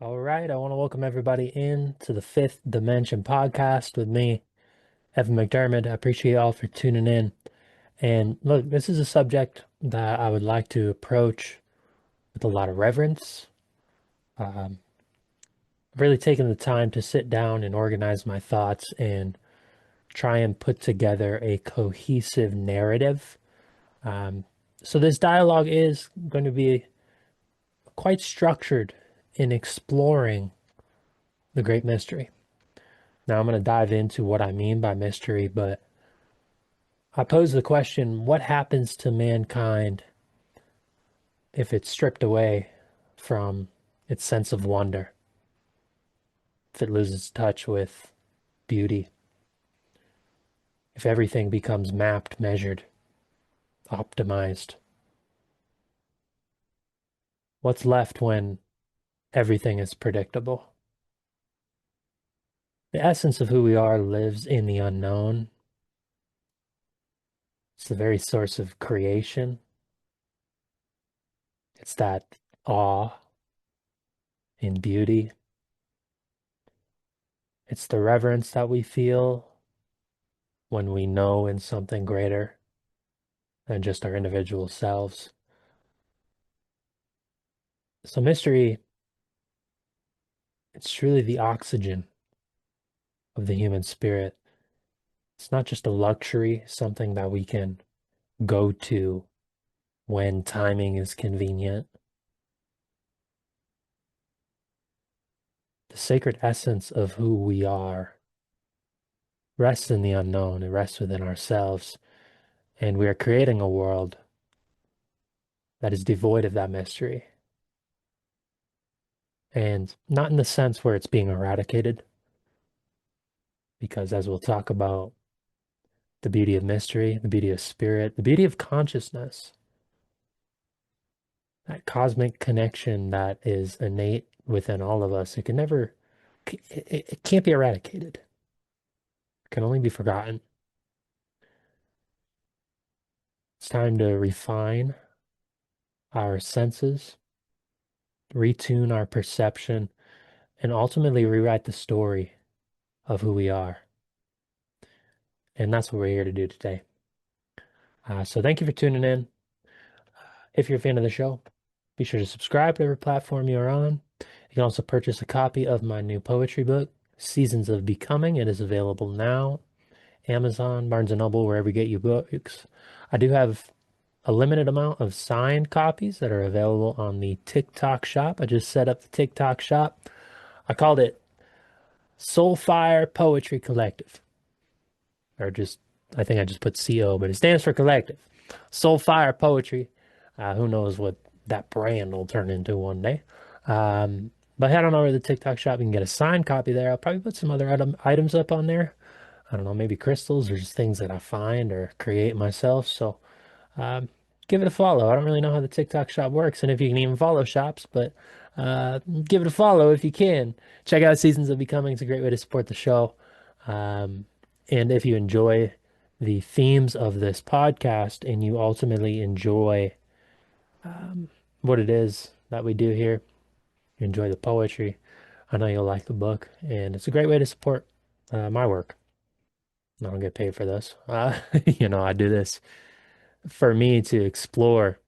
All right, I want to welcome everybody in to the Fifth Dimension podcast with me, Evan McDermott. I appreciate y'all for tuning in. And look, this is a subject that I would like to approach with a lot of reverence. I've really taken the time to sit down and organize my thoughts and try and put together a cohesive narrative. Um, so this dialogue is going to be quite structured in exploring the great mystery. Now I'm going to dive into what I mean by mystery, but I pose the question, what happens to mankind if it's stripped away from its sense of wonder, if it loses touch with beauty, if everything becomes mapped, measured, optimized? What's left when everything is predictable? The essence of who we are lives in the unknown. It's the very source of creation. It's that awe in beauty. It's the reverence that we feel when we know in something greater than just our individual selves. So mystery, it's truly the oxygen of the human spirit. It's not just a luxury, something that we can go to when timing is convenient. The sacred essence of who we are rests in the unknown. It rests within ourselves. And we are creating a world that is devoid of that mystery. And not in the sense where it's being eradicated, because as we'll talk about, the beauty of mystery, the beauty of spirit, the beauty of consciousness, that cosmic connection that is innate within all of us, it can never, it can't be eradicated. It can only be forgotten. It's time to refine our senses, retune our perception, and ultimately rewrite the story of who we are. And that's what we're here to do today. So thank you for tuning in. If you're a fan of the show, be sure to subscribe to every platform you're on. You can also purchase a copy of my new poetry book, Seasons of Becoming. It is available now. Amazon, Barnes& and Noble, wherever you get your books. I do have a limited amount of signed copies that are available on the TikTok shop. I just set up the TikTok shop. I called it Soulfire Poetry Collective. Or just, I think I just put CO, but it stands for collective. Soulfire Poetry. Who knows what that brand will turn into one day. But head on over to the TikTok shop. You can get a signed copy there. I'll probably put some other items up on there. I don't know, maybe crystals or just things that I find or create myself. So um, give it a follow. I don't really know how the TikTok shop works and if you can even follow shops, but give it a follow if you can. Check out Seasons of Becoming. It's a great way to support the show. Um, and if you enjoy the themes of this podcast and you ultimately enjoy what it is that we do here, you enjoy the poetry, I know you'll like the book. And it's a great way to support my work. I don't get paid for this. I do this for me to explore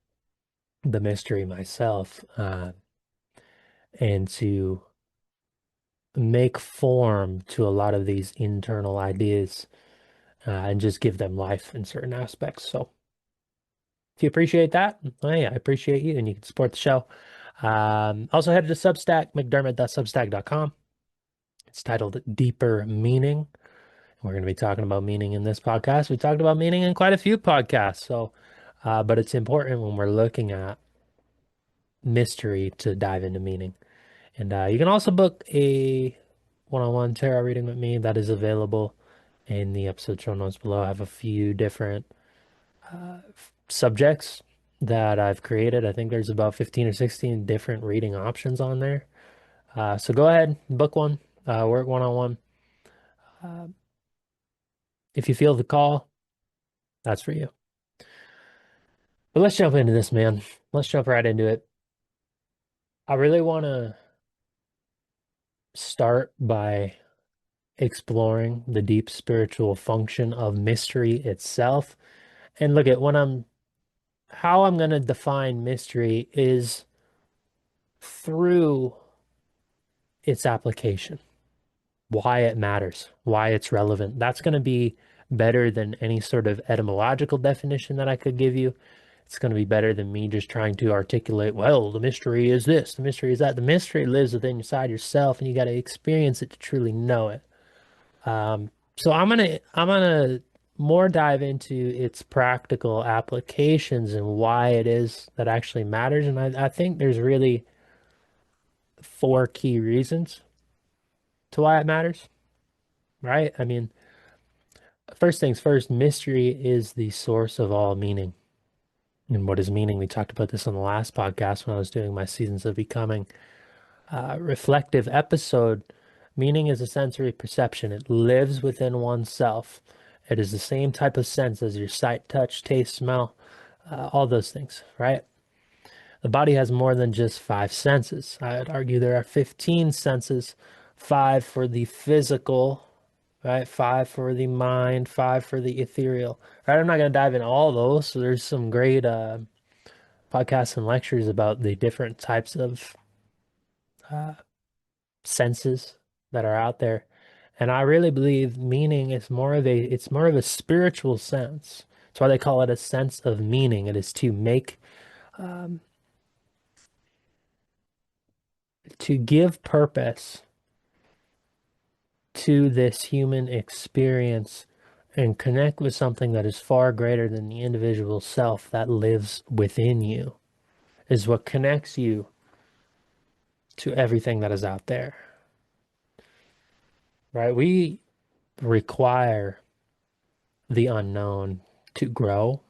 the mystery myself, and to make form to a lot of these internal ideas, and just give them life in certain aspects. So if you appreciate that, well, yeah, I appreciate you and you can support the show. Also head to Substack, McDermott.substack.com. It's titled Deeper Meaning. We're going to be talking about meaning in this podcast. We talked about meaning in quite a few podcasts. So, but it's important when we're looking at mystery to dive into meaning. And you can also book a one-on-one tarot reading with me that is available in the episode show notes below. I have a few different subjects that I've created. I think there's about 15 or 16 different reading options on there. So go ahead, book one, work one-on-one. If you feel the call, that's for you. But let's jump into this, man. Let's jump right into it. I really want to start by exploring the deep spiritual function of mystery itself. And look at how I'm going to define mystery is through its application, why it matters, why it's relevant. That's going to be better than any sort of etymological definition that I could give you. It's going to be better than me just trying to articulate, well, the mystery is this, the mystery is that. The mystery lives within inside yourself, and you got to experience it to truly know it. So I'm gonna more dive into its practical applications and why it is that actually matters. And I think there's really four key reasons to why it matters, right? I mean, first things first, mystery is the source of all meaning. And what is meaning? We talked about this on the last podcast when I was doing my Seasons of Becoming reflective episode. Meaning is a sensory perception. It lives within oneself. It is the same type of sense as your sight, touch, taste, smell, all those things, right? The body has more than just five senses. I'd argue there are 15 senses, five for the physical, right? Five for the mind, five for the ethereal, right? I'm not going to dive into all those. So there's some great podcasts and lectures about the different types of uh, senses that are out there. And I really believe meaning is it's more of a spiritual sense. That's why they call it a sense of meaning. It is um, to give purpose to this human experience and connect with something that is far greater than the individual self that lives within you is what connects you to everything that is out there, right? We require the unknown to grow.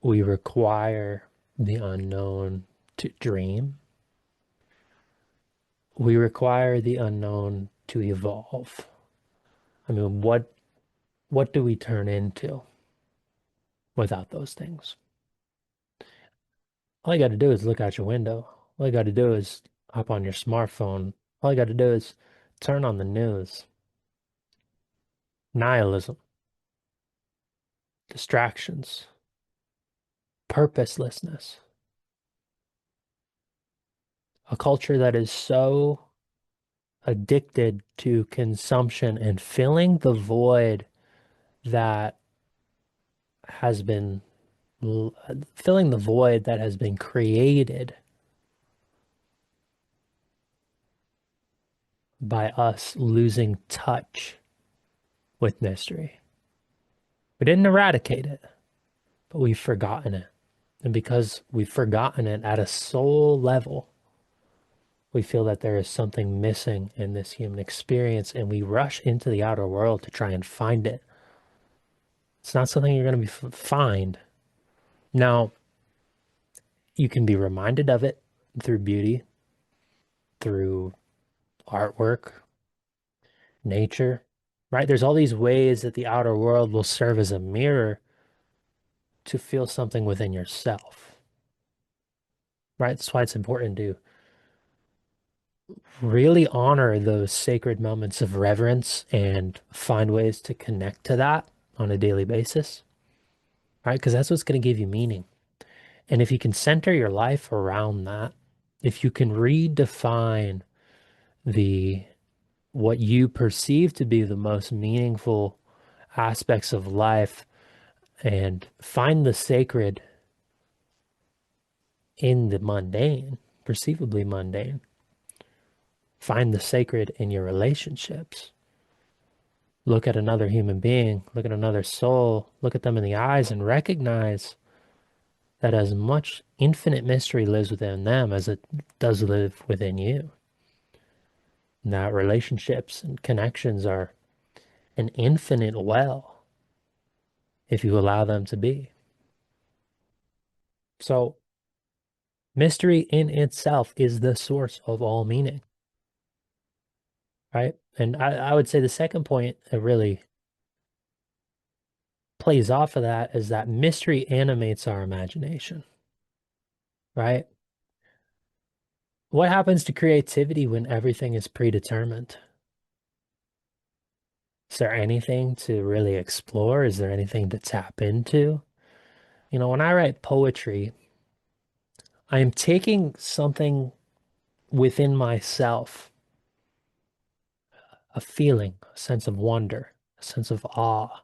We require the unknown to dream. We require the unknown to evolve. I mean, what do we turn into without those things? All you got to do is look out your window. All you got to do is hop on your smartphone. All you got to do is turn on the news. Nihilism, distractions, purposelessness. A culture that is so addicted to consumption and filling the void that has been filling the void that has been created by us losing touch with mystery. We didn't eradicate it, but we've forgotten it. And because we've forgotten it at a soul level, we feel that there is something missing in this human experience, and we rush into the outer world to try and find it. It's not something you're going to find. Now, you can be reminded of it through beauty, through artwork, nature, right? There's all these ways that the outer world will serve as a mirror to feel something within yourself, right? That's why it's important to really honor those sacred moments of reverence and find ways to connect to that on a daily basis, right? Because that's what's going to give you meaning. And if you can center your life around that, if you can redefine the what you perceive to be the most meaningful aspects of life and find the sacred in the mundane, perceivably mundane. Find the sacred in your relationships. Look at another human being, look at another soul, look at them in the eyes and recognize that as much infinite mystery lives within them as it does live within you. And that relationships and connections are an infinite well if you allow them to be. So mystery in itself is the source of all meaning, right? And I would say the second point that really plays off of that is that mystery animates our imagination, right? What happens to creativity when everything is predetermined? Is there anything to really explore? Is there anything to tap into? When I write poetry, I am taking something within myself, a feeling, a sense of wonder, a sense of awe,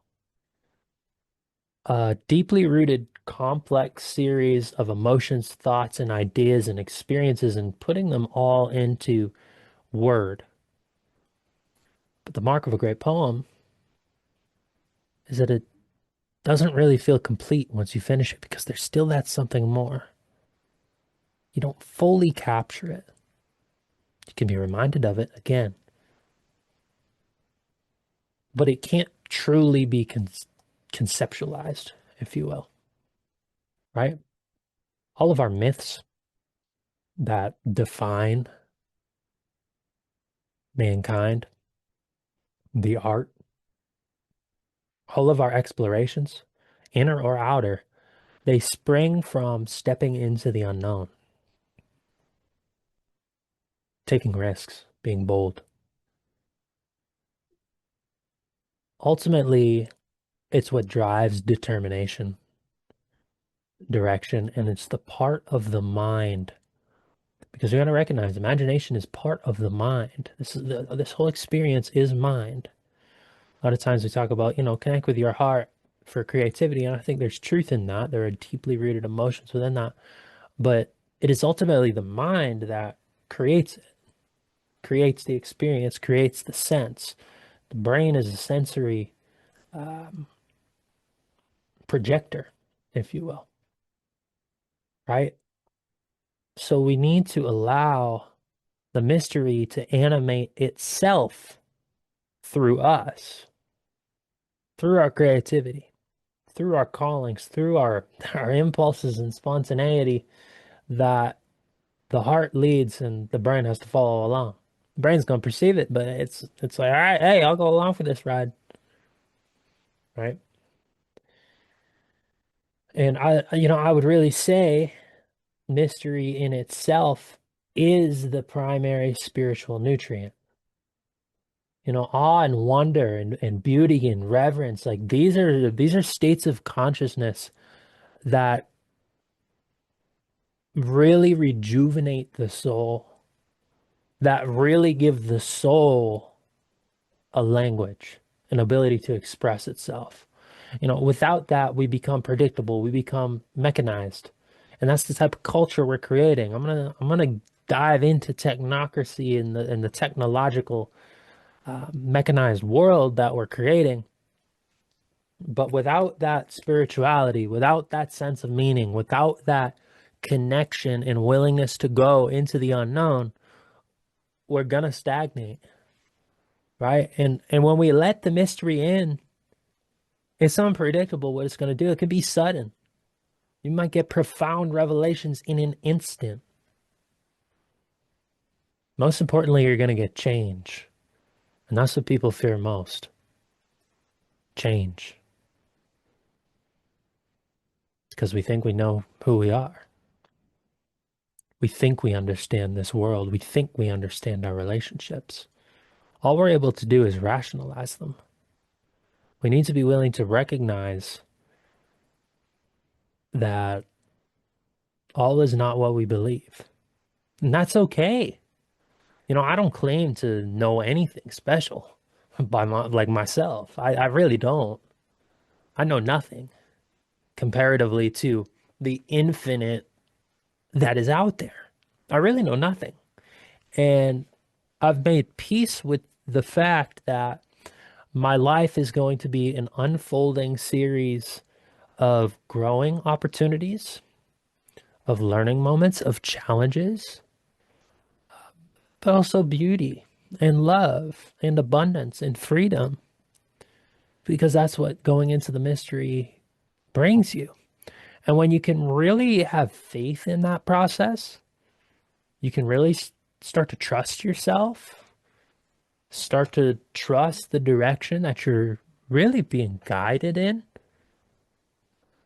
a deeply rooted, complex series of emotions, thoughts, and ideas and experiences, and putting them all into word. But the mark of a great poem is that it doesn't really feel complete once you finish it because there's still that something more. You don't fully capture it. You can be reminded of it again, but it can't truly be conceptualized, if you will, right? All of our myths that define mankind, the art, all of our explorations, inner or outer, they spring from stepping into the unknown, taking risks, being bold. Ultimately, it's what drives determination, direction, and it's the part of the mind. Because we got to recognize imagination is part of the mind. This whole experience is mind. A lot of times we talk about, connect with your heart for creativity, and I think there's truth in that. There are deeply rooted emotions within that. But it is ultimately the mind that creates it, creates the experience, creates the sense. The brain is a sensory um, projector, if you will, right? So we need to allow the mystery to animate itself through us, through our creativity, through our callings, through our impulses and spontaneity that the heart leads and the brain has to follow along. The brain's gonna perceive it, but it's like, all right, hey, I'll go along for this ride, right? And I would really say mystery in itself is the primary spiritual nutrient. Awe and wonder and beauty and reverence, like these are states of consciousness that really rejuvenate the soul, that really give the soul a language, an ability to express itself. Without that, we become predictable, we become mechanized. And that's the type of culture we're creating. I'm gonna dive into technocracy and the technological mechanized world that we're creating. But without that spirituality, without that sense of meaning, without that connection and willingness to go into the unknown, we're gonna stagnate, right? And when we let the mystery in, it's unpredictable what it's gonna do. It can be sudden. You might get profound revelations in an instant. Most importantly, you're gonna get change. And that's what people fear most. Change. Because we think we know who we are. We think we understand this world. We think we understand our relationships. All we're able to do is rationalize them. We need to be willing to recognize that all is not what we believe. And that's okay. I don't claim to know anything special like myself. I really don't. I know nothing comparatively to the infinite that is out there. I really know nothing. And I've made peace with the fact that my life is going to be an unfolding series of growing opportunities, of learning moments, of challenges, but also beauty and love and abundance and freedom, because that's what going into the mystery brings you. And when you can really have faith in that process, you can really start to trust yourself, start to trust the direction that you're really being guided in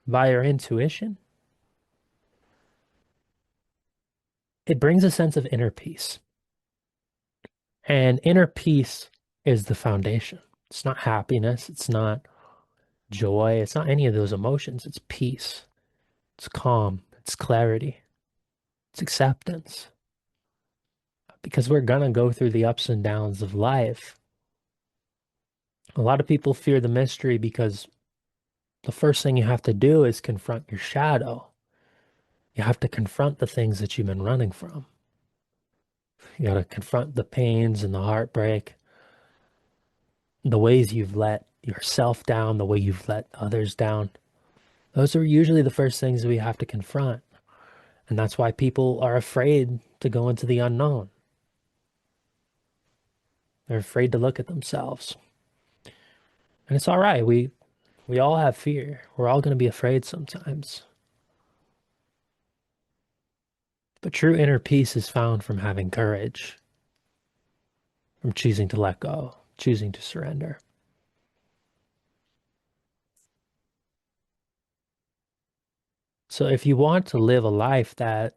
by your intuition. it brings a sense of inner peace. And inner peace is the foundation. It's not happiness. It's not joy. It's not any of those emotions. It's peace. It's calm. It's clarity. It's acceptance. Because we're going to go through the ups and downs of life. A lot of people fear the mystery because the first thing you have to do is confront your shadow. You have to confront the things that you've been running from. You got to confront the pains and the heartbreak, the ways you've let yourself down, the way you've let others down. Those are usually the first things we have to confront. And that's why people are afraid to go into the unknown. They're afraid to look at themselves. And it's all right. We all have fear. We're all going to be afraid sometimes. But true inner peace is found from having courage, from choosing to let go, choosing to surrender. So if you want to live a life that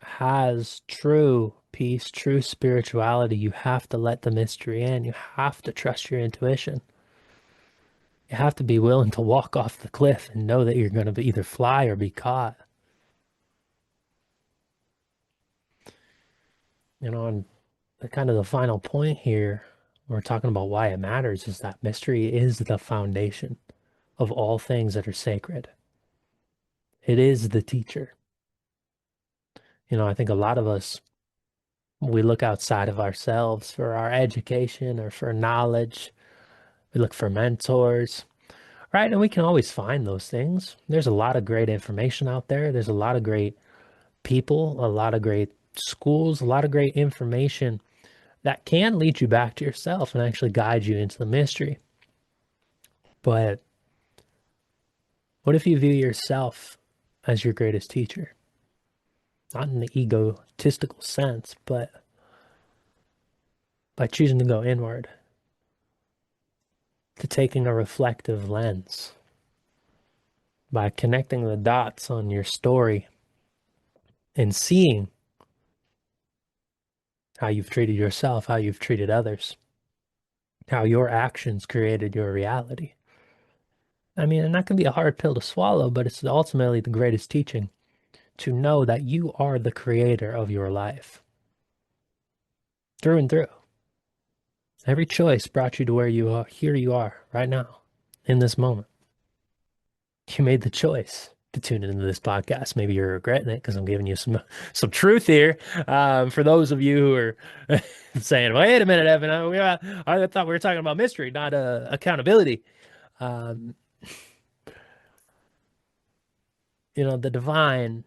has true peace, true spirituality, you have to let the mystery in. You have to trust your intuition. You have to be willing to walk off the cliff and know that you're going to either fly or be caught. And the kind of the final point here, we're talking about why it matters, is that mystery is the foundation of all things that are sacred. It is the teacher. I think a lot of us, we look outside of ourselves for our education or for knowledge. We look for mentors, right? And we can always find those things. There's a lot of great information out there. There's a lot of great people, a lot of great schools, a lot of great information that can lead you back to yourself and actually guide you into the mystery. But what if you view yourself as your greatest teacher? Not in the egotistical sense, but by choosing to go inward, to taking a reflective lens, by connecting the dots on your story and seeing how you've treated yourself, how you've treated others, how your actions created your reality. I mean, and that can be a hard pill to swallow, but it's ultimately the greatest teaching, to know that you are the creator of your life through and through. Every choice brought you to where you are. Here you are right now in this moment. You made the choice to tune into this podcast. Maybe you're regretting it because I'm giving you some truth here. For those of you who are saying, "Wait a minute, Evan, I thought we were talking about mystery, not accountability." Um, the divine,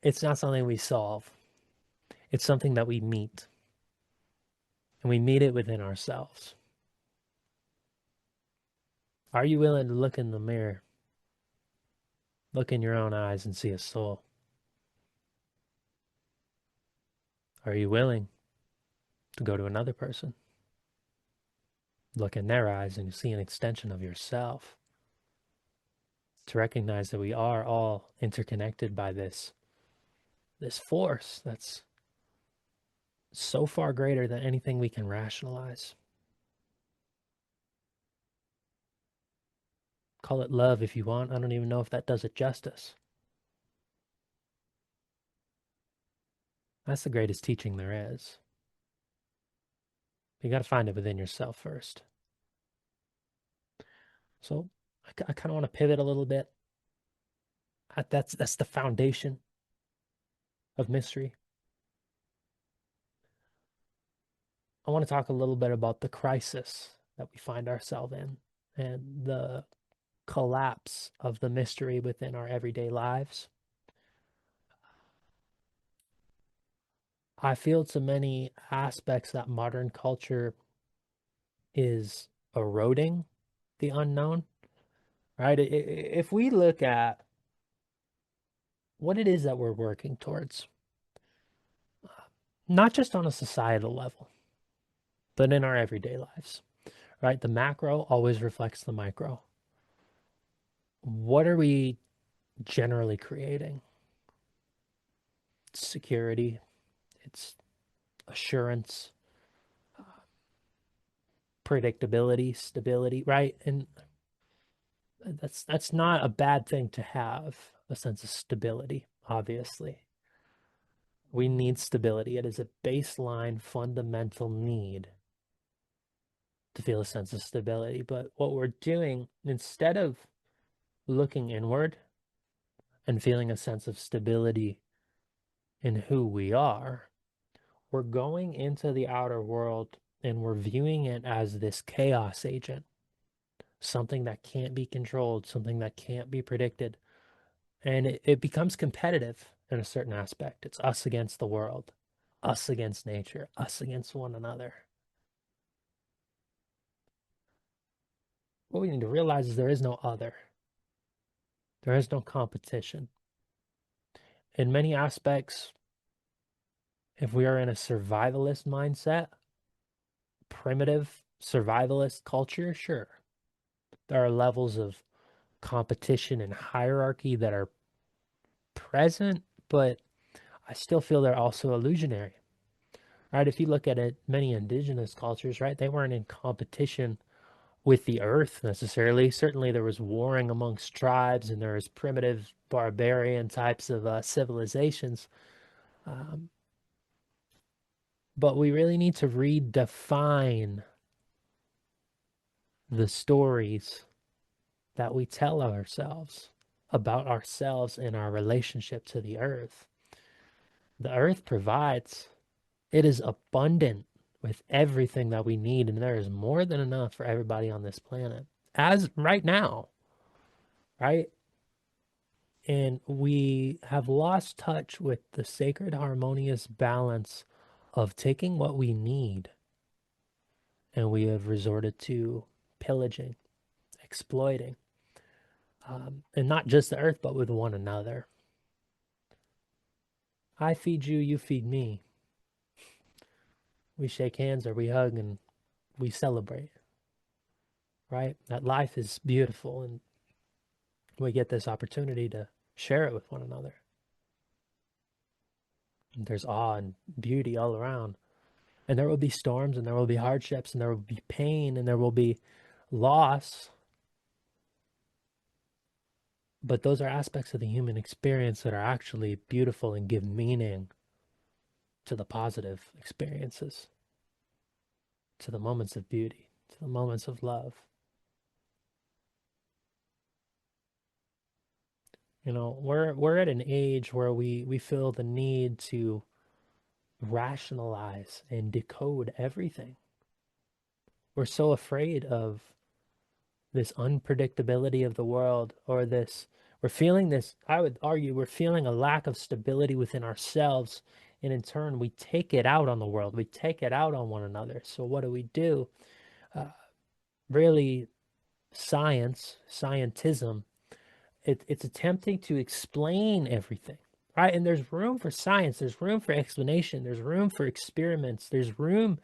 it's not something we solve. It's something that we meet, and we meet it within ourselves. Are you willing to look in the mirror, look in your own eyes, and see a soul? Are you willing to go to another person, look in their eyes, and see an extension of yourself? To recognize that we are all interconnected by this force that's so far greater than anything we can rationalize. Call it love if you want. I don't even know if that does it justice. That's the greatest teaching there is. You got to find it within yourself first. So I kind of want to pivot a little bit. That's the foundation of mystery. I want to talk a little bit about the crisis that we find ourselves in and the collapse of the mystery within our everyday lives. I feel to many aspects that modern culture is eroding the unknown, right? If we look at what it is that we're working towards, not just on a societal level, but in our everyday lives, right? The macro always reflects the micro. What are we generally creating? security, it's assurance, predictability, stability, right? And that's not a bad thing to have, a sense of stability, obviously. We need stability. It is a baseline fundamental need to feel a sense of stability. But what we're doing, instead of looking inward and feeling a sense of stability in who we are, we're going into the outer world and we're viewing it as this chaos agent, something that can't be controlled, something that can't be predicted. And it becomes competitive in a certain aspect. It's us against the world, us against nature, us against one another. What we need to realize is there is no other, there is no competition. In many aspects, if we are in a survivalist mindset, primitive survivalist culture, sure, there are levels of competition and hierarchy that are present, but I still feel they're also illusionary, right? If you look at it, many indigenous cultures, right, they weren't in competition with the earth necessarily. Certainly there was warring amongst tribes and there was primitive barbarian types of civilizations. Um, but we really need to redefine the stories that we tell ourselves about ourselves and our relationship to the earth. The earth provides, it is abundant with everything that we need, and there is more than enough for everybody on this planet. As right now, right? And we have lost touch with the sacred, harmonious balance of taking what we need and we have resorted to pillaging, exploiting, and not just the earth, but with one another. I feed you, you feed me. We shake hands or we hug and we celebrate, right? That life is beautiful and we get this opportunity to share it with one another. And there's awe and beauty all around. And there will be storms and there will be hardships and there will be pain and there will be loss. But those are aspects of the human experience that are actually beautiful and give meaning to the positive experiences, to the moments of beauty, to the moments of love. You know, we're at an age where we feel the need to rationalize and decode everything. We're so afraid of this unpredictability of the world, or this, we're feeling this, I would argue we're feeling a lack of stability within ourselves, and in turn we take it out on the world, we take it out on one another. So what do? uh, Really, scientism, it's attempting to explain everything, right? And there's room for science, there's room for explanation, there's room for experiments, there's room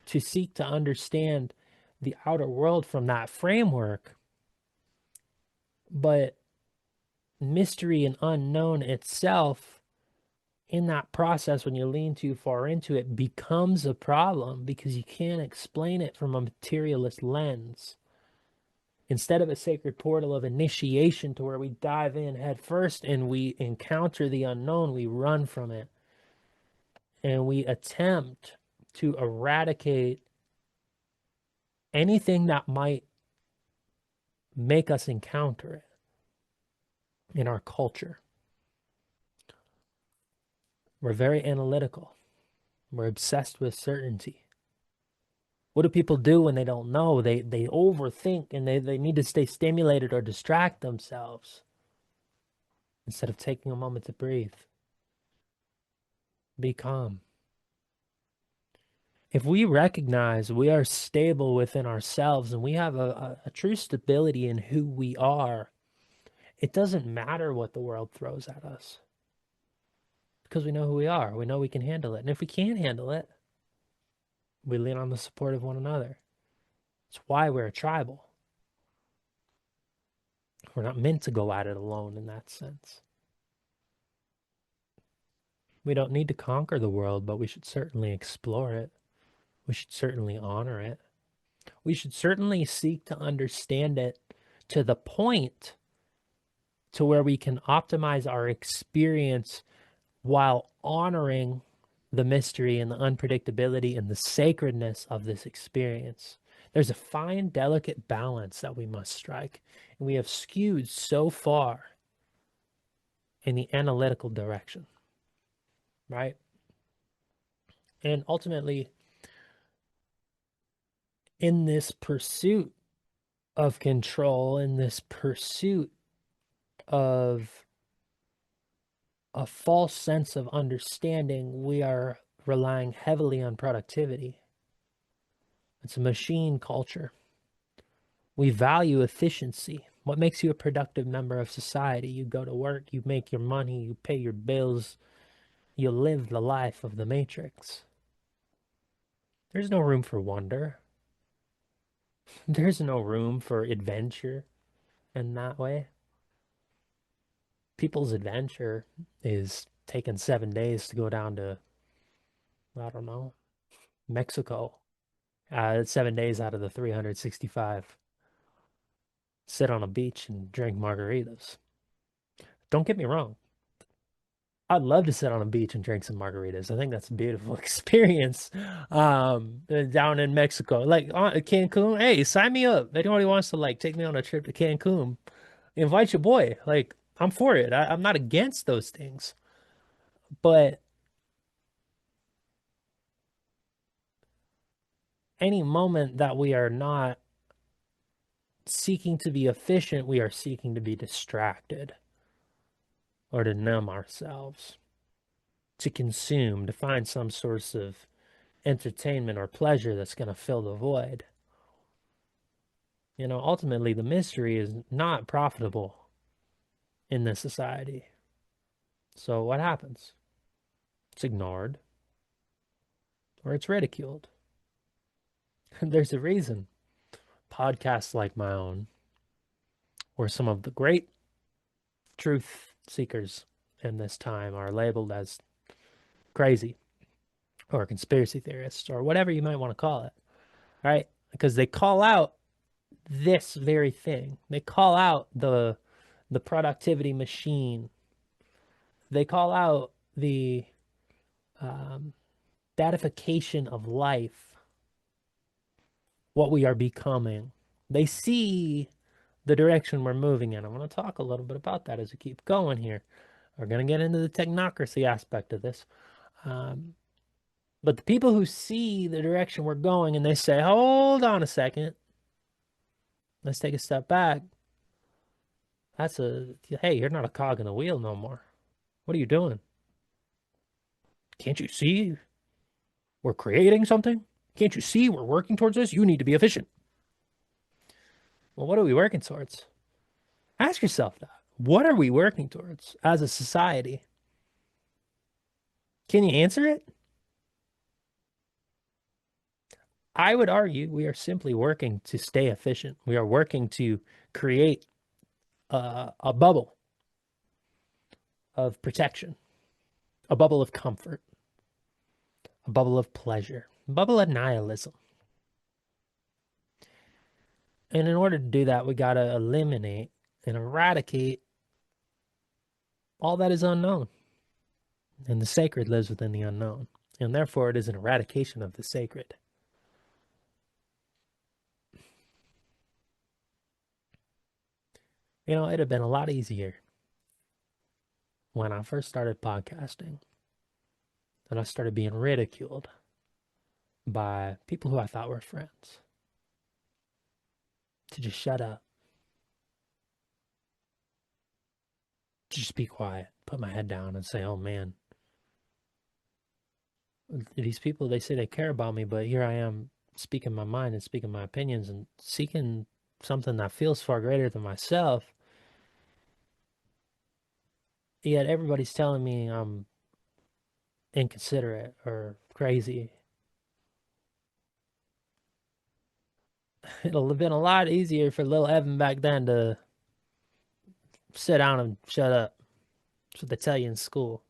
to seek to understand the outer world from that framework. But mystery and unknown itself, in that process, when you lean too far into it, becomes a problem because you can't explain it from a materialist lens. Instead of a sacred portal of initiation to where we dive in head first and we encounter the unknown, we run from it and we attempt to eradicate anything that might make us encounter it in our culture. We're very analytical. We're obsessed with certainty. What do people do when they don't know? They overthink and they need to stay stimulated or distract themselves instead of taking a moment to breathe. Be calm. If we recognize we are stable within ourselves and we have a true stability in who we are, it doesn't matter what the world throws at us because we know who we are. We know we can handle it. And if we can't handle it, we lean on the support of one another. It's why we're a tribal. We're not meant to go at it alone in that sense. We don't need to conquer the world, but we should certainly explore it. We should certainly honor it. We should certainly seek to understand it to the point to where we can optimize our experience while honoring the mystery and the unpredictability and the sacredness of this experience. There's a fine, delicate balance that we must strike, and we have skewed so far in the analytical direction, right? And ultimately, in this pursuit of control, in this pursuit of a false sense of understanding, we are relying heavily on productivity. It's a machine culture. We value efficiency. What makes you a productive member of society? You go to work, you make your money, you pay your bills, you live the life of the Matrix. There's no room for wonder. There's no room for adventure in that way. People's adventure is taking 7 days to go down to, I don't know, Mexico. 7 days out of the 365. Sit on a beach and drink margaritas. Don't get me wrong. I'd love to sit on a beach and drink some margaritas. I think that's a beautiful experience. Down in Mexico, like Cancun. Hey, sign me up. If anybody wants to like take me on a trip to Cancun, invite your boy. Like, I'm for it. I'm not against those things. But any moment that we are not seeking to be efficient, we are seeking to be distracted or to numb ourselves, to consume, to find some source of entertainment or pleasure that's going to fill the void. Ultimately, the mystery is not profitable in this society. So what happens? It's ignored or it's ridiculed. There's a reason podcasts like my own, or some of the great truth seekers in this time, are labeled as crazy or conspiracy theorists or whatever you might want to call it, right? Because they call out this very thing. They call out the productivity machine. They call out the datification of life, what we are becoming. They see the direction we're moving in. I'm going to talk a little bit about that as we keep going here. We're going to get into the technocracy aspect of this. But the people who see the direction we're going and they say, hold on a second, let's take a step back. Hey, you're not a cog in the wheel no more. What are you doing? Can't you see we're creating something? Can't you see we're working towards this? You need to be efficient. Well, what are we working towards? Ask yourself that. What are we working towards as a society? Can you answer it? I would argue we are simply working to stay efficient. We are working to create a bubble of protection, a bubble of comfort, a bubble of pleasure, a bubble of nihilism. And in order to do that, we got to eliminate and eradicate all that is unknown. And the sacred lives within the unknown. And therefore, it is an eradication of the sacred. It'd have been a lot easier when I first started podcasting and I started being ridiculed by people who I thought were friends to just shut up, to just be quiet, put my head down and say, oh man, these people, they say they care about me, but here I am speaking my mind and speaking my opinions and seeking something that feels far greater than myself. Yet everybody's telling me I'm inconsiderate or crazy. It'll have been a lot easier for little Evan back then to sit down and shut up. That's what they tell you in school.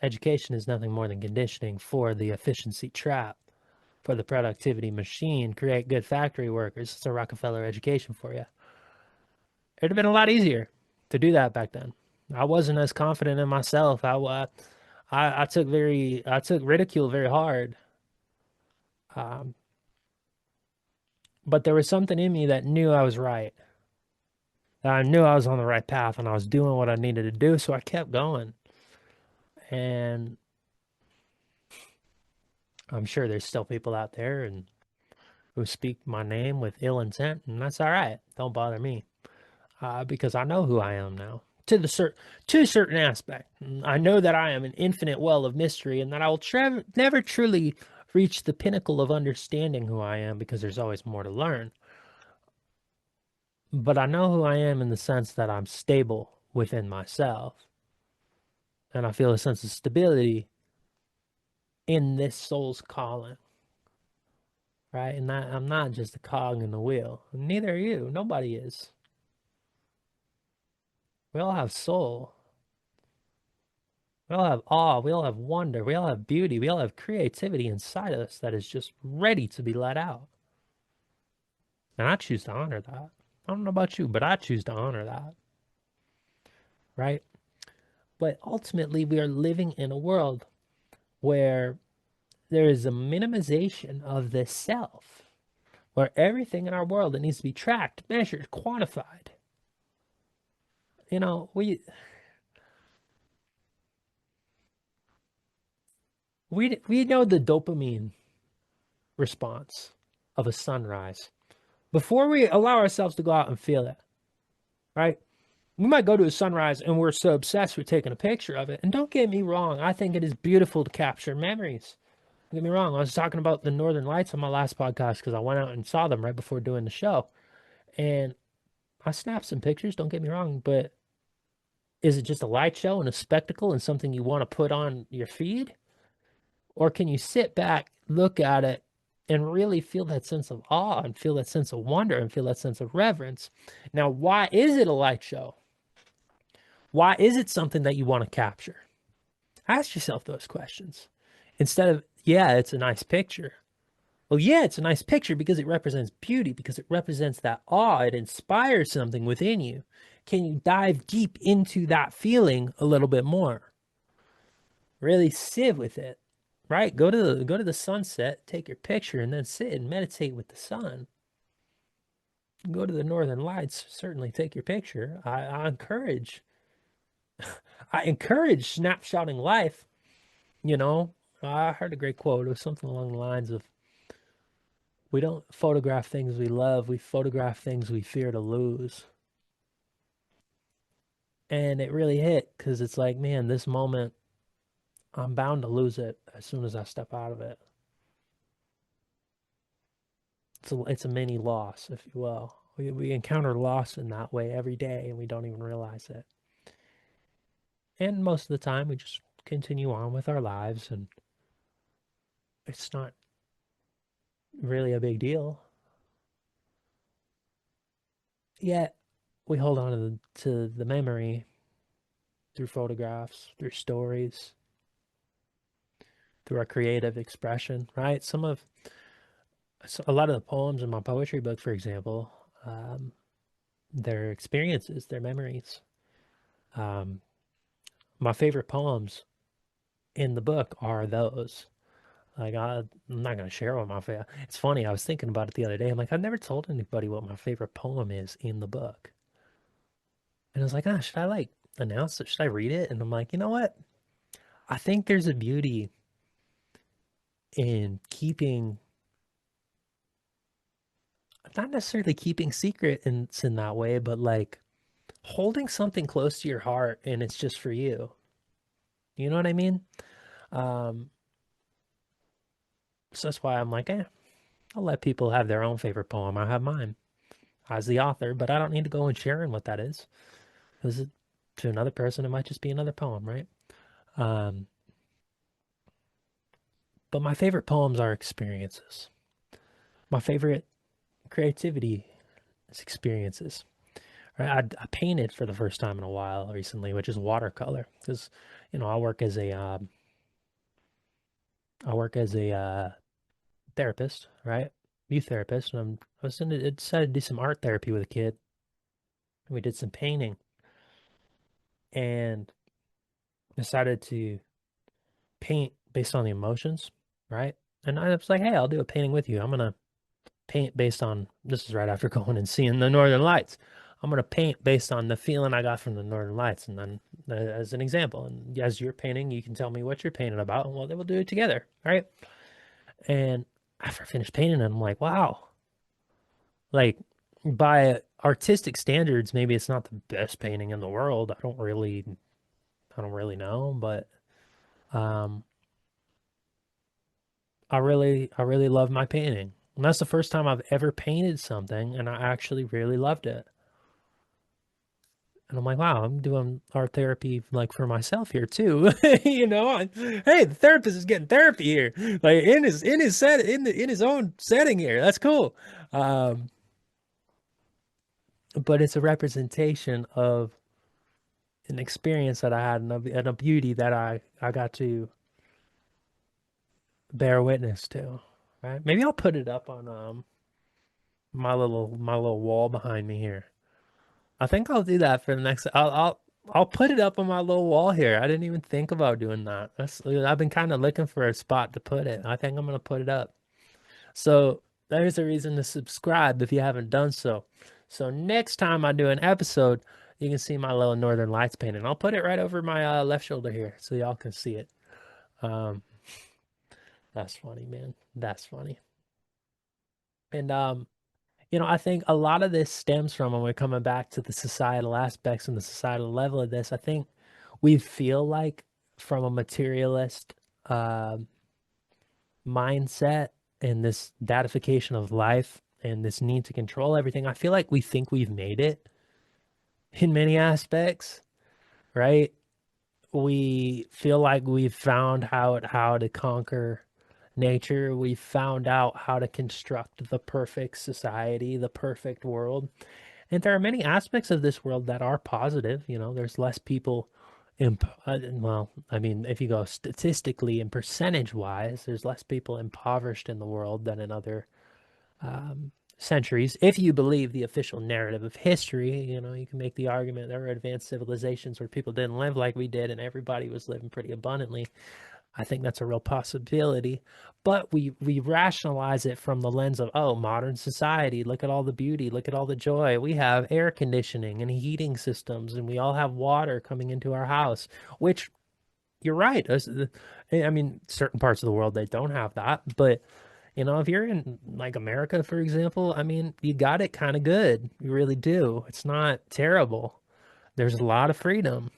education is nothing more than conditioning for the efficiency trap, for the productivity machine. Create good factory workers. It's a Rockefeller education for you. It'd have been a lot easier to do that back then. I wasn't as confident in myself. I took ridicule very hard. Um, but there was something in me that knew I was right. That I knew I was on the right path and I was doing what I needed to do. So I kept going. And I'm sure there's still people out there and who speak my name with ill intent, and that's all right. Don't bother me, because I know who I am now. To a certain aspect, I know that I am an infinite well of mystery, and that I will never truly reach the pinnacle of understanding who I am, because there's always more to learn. But I know who I am in the sense that I'm stable within myself, and I feel a sense of stability in this soul's calling, right? And that I'm not just a cog in the wheel. Neither are you. Nobody is. We all have soul. We all have awe. We all have wonder. We all have beauty. We all have creativity inside of us that is just ready to be let out. And I choose to honor that. I don't know about you, but I choose to honor that, right? But ultimately, we are living in a world where there is a minimization of the self, where everything in our world that needs to be tracked, measured, quantified. You know, we know the dopamine response of a sunrise before we allow ourselves to go out and feel it, right? We might go to a sunrise and we're so obsessed with taking a picture of it. And don't get me wrong, I think it is beautiful to capture memories. Don't get me wrong, I was talking about the Northern Lights on my last podcast because I went out and saw them right before doing the show. And I snapped some pictures, don't get me wrong, but is it just a light show and a spectacle and something you want to put on your feed? Or can you sit back, look at it, and really feel that sense of awe and feel that sense of wonder and feel that sense of reverence? Now, why is it a light show? Why is it something that you want to capture? Ask yourself those questions. Instead of, yeah, it's a nice picture. Well, yeah, it's a nice picture because it represents beauty, because it represents that awe. It inspires something within you. Can you dive deep into that feeling a little bit more? Really sit with it, right? Go to the sunset, take your picture, and then sit and meditate with the sun. Go to the Northern Lights, certainly take your picture. I encourage snapshotting life. You know, I heard a great quote. It was something along the lines of, we don't photograph things we love, we photograph things we fear to lose. And it really hit because it's like, man, this moment, I'm bound to lose it as soon as I step out of it. It's a mini loss, if you will. We encounter loss in that way every day and we don't even realize it. And most of the time, we just continue on with our lives and it's not really a big deal. Yet, we hold on to the memory through photographs, through stories, through our creative expression, right? A lot of the poems in my poetry book, for example, their experiences, their memories. Um, my favorite poems in the book are those. Like I'm not gonna share what my favorite. It's funny. I was thinking about it the other day. I'm like, I've never told anybody what my favorite poem is in the book, and I was like, should I like announce it? Should I read it? And I'm like, you know what? I think there's a beauty in keeping, not necessarily keeping secret in that way, but like holding something close to your heart and it's just for you. You know what I mean? Um, so that's why I'm like, I'll let people have their own favorite poem. I have mine as the author, but I don't need to go and sharing what that is. Because to another person, it might just be another poem, right? Um, but my favorite poems are experiences. My favorite creativity is experiences. Right? I painted for the first time in a while recently, which is watercolor. Because, I work as a I work as a therapist, right? Youth therapist, and I decided to do some art therapy with a kid. We did some painting and decided to paint based on the emotions, right? And I was like, hey, I'll do a painting with you. I'm gonna paint based on this is right after going and seeing the Northern Lights. I'm gonna paint based on the feeling I got from the Northern Lights, and then as an example, and as you're painting, you can tell me what you're painting about, and well, then we'll do it together, right? And after I finished painting, I'm like, wow, like by artistic standards, maybe it's not the best painting in the world. I don't really know, but um, I really love my painting. And that's the first time I've ever painted something, and I actually really loved it. And I'm like, wow, I'm doing art therapy like for myself here too. Hey, the therapist is getting therapy here, like in his set in his own setting here. That's cool. Um, but it's a representation of an experience that I had and a beauty that I got to bear witness to. Right? Maybe I'll put it up on my little wall behind me here. I think I'll do that for the next. I'll put it up on my little wall here. I didn't even think about doing that. I've been kind of looking for a spot to put it. I think I'm gonna put it up. So there's a reason to subscribe if you haven't done so. So next time I do an episode, you can see my little Northern Lights painting. I'll put it right over my left shoulder here so y'all can see it. Um, that's funny, man. That's funny. And I think a lot of this stems from when we're coming back to the societal aspects and the societal level of this. I think we feel like from a materialist uh, mindset and this datification of life and this need to control everything, I feel like we think we've made it in many aspects, right? We feel like we've found how to conquer nature. We found out how to construct the perfect society, the perfect world. And there are many aspects of this world that are positive. There's less people well, I mean, if you go statistically and percentage wise, there's less people impoverished in the world than in other centuries. If you believe the official narrative of history, you can make the argument there were advanced civilizations where people didn't live like we did and everybody was living pretty abundantly. I think that's a real possibility, but we rationalize it from the lens of, oh, modern society, look at all the beauty, look at all the joy. We have air conditioning and heating systems, and we all have water coming into our house, which you're right. I mean, certain parts of the world they don't have that, but if you're in like America, for example, I mean, you got it kind of good. You really do. It's not terrible. There's a lot of freedom.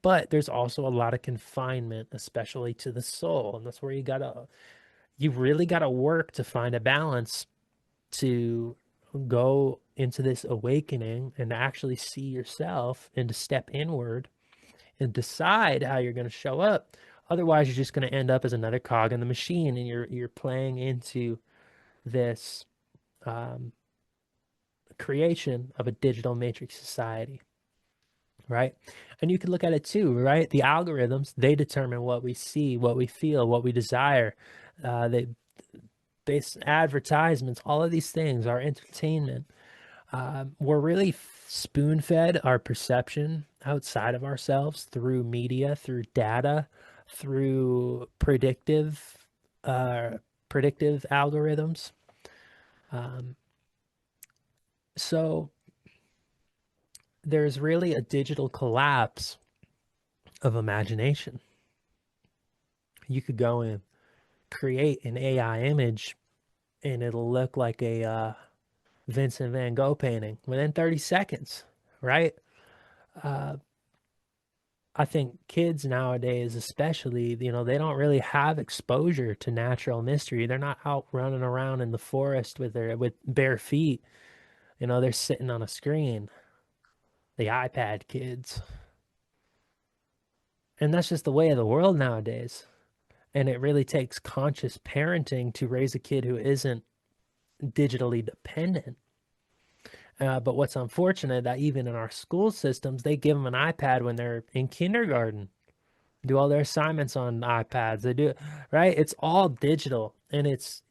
But there's also a lot of confinement, especially to the soul. And that's where you really gotta work to find a balance to go into this awakening and to actually see yourself and to step inward and decide how you're going to show up. Otherwise, you're just going to end up as another cog in the machine, and you're playing into this um, creation of a digital matrix society, right? And you can look at it too, right? The algorithms, they determine what we see, what we feel, what we desire. They base advertisements, all of these things, our entertainment. We're really spoon fed our perception outside of ourselves through media, through data, through uh, predictive algorithms. Um, so there's really a digital collapse of imagination. You could go and create an AI image and it'll look like a Vincent van Gogh painting within 30 seconds, right? Uh, I think kids nowadays, especially, they don't really have exposure to natural mystery. They're not out running around in the forest with bare feet. They're sitting on a screen. The iPad kids. And that's just the way of the world nowadays. And it really takes conscious parenting to raise a kid who isn't digitally dependent. But what's unfortunate that even in our school systems, they give them an iPad when they're in kindergarten. do all their assignments on iPads. They do, right? It's all digital and it's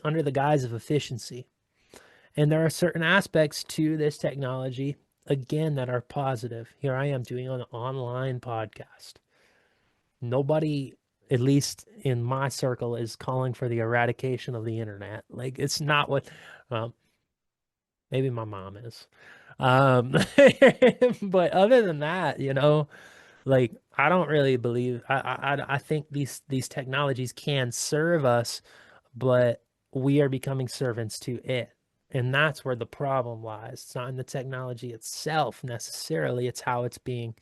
under the guise of efficiency. And there are certain aspects to this technology, again, that are positive. Here I am doing an online podcast. Nobody, at least in my circle, is calling for the eradication of the internet. Like, it's not what, well, maybe my mom is. Um, but other than that, like I don't really believe I think these technologies can serve us, but we are becoming servants to it. And that's where the problem lies. It's not in the technology itself necessarily, it's how it's being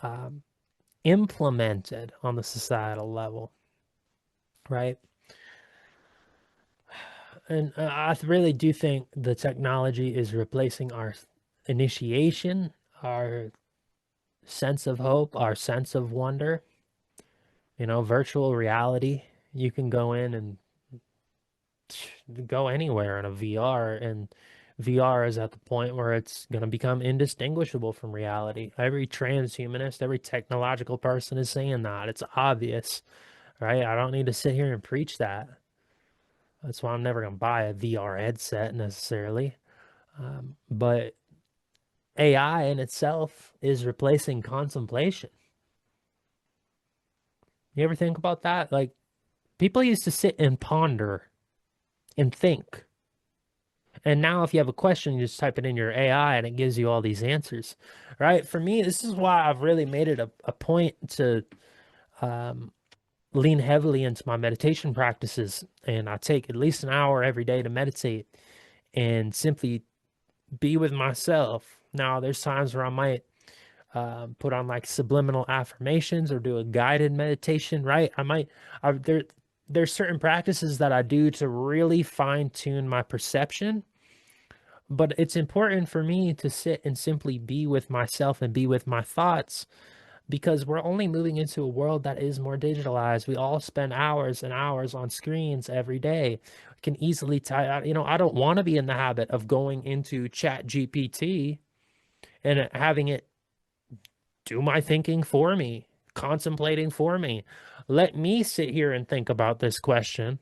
um, implemented on the societal level, right? And I really do think the technology is replacing our initiation, our sense of hope, our sense of wonder. Virtual reality, you can go in and go anywhere in a VR, and VR is at the point where it's going to become indistinguishable from reality. Every transhumanist, every technological person is saying that. It's obvious, right? I don't need to sit here and preach that. That's why I'm never going to buy a VR headset necessarily. But AI in itself is replacing contemplation. You ever think about that? Like, people used to sit and ponder and think. And now, if you have a question, you just type it in your AI and it gives you all these answers, right? For me, this is why I've really made it a point to um, lean heavily into my meditation practices. And I take at least an hour every day to meditate and simply be with myself. Now, there's times where I might put on like subliminal affirmations or do a guided meditation, right? There's certain practices that I do to really fine tune my perception, but it's important for me to sit and simply be with myself and be with my thoughts because we're only moving into a world that is more digitalized. We all spend hours and hours on screens every day. We can easily tie, I don't want to be in the habit of going into Chat GPT and having it do my thinking for me, contemplating for me. Let me sit here and think about this question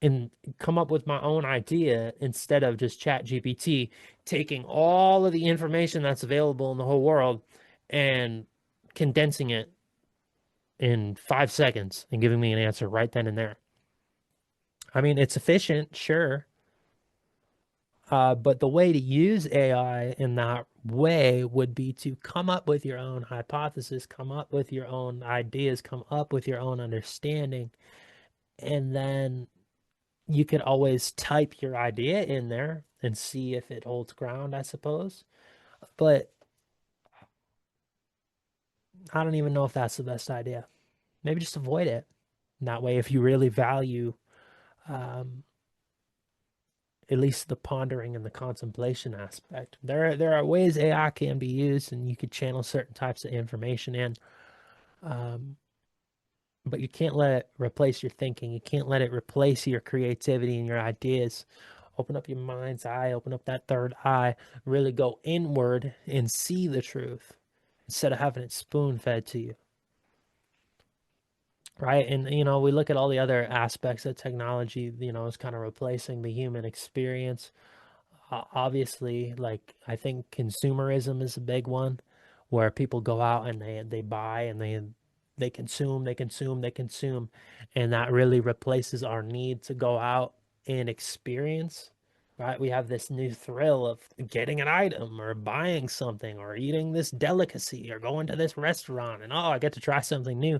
and come up with my own idea instead of just Chat GPT taking all of the information that's available in the whole world and condensing it in 5 seconds and giving me an answer right then and there. I mean, it's efficient, sure. But the way to use AI in that way would be to come up with your own hypothesis, come up with your own ideas, come up with your own understanding, and then you could always type your idea in there and see if it holds ground, I suppose. But I don't even know if that's the best idea. Maybe just avoid it. And that way, if you really value um, at least the pondering and the contemplation aspect, there are ways AI can be used, and you could channel certain types of information in. Um, but you can't let it replace your thinking. You can't let it replace your creativity and your ideas. Open up your mind's eye, open up that third eye, really go inward and see the truth instead of having it spoon fed to you. Right. And, we look at all the other aspects of technology, is kind of replacing the human experience. Obviously, like I think consumerism is a big one where people go out and they buy and they consume, they consume, they consume, and that really replaces our need to go out and experience. Right? We have this new thrill of getting an item or buying something or eating this delicacy or going to this restaurant and I get to try something new.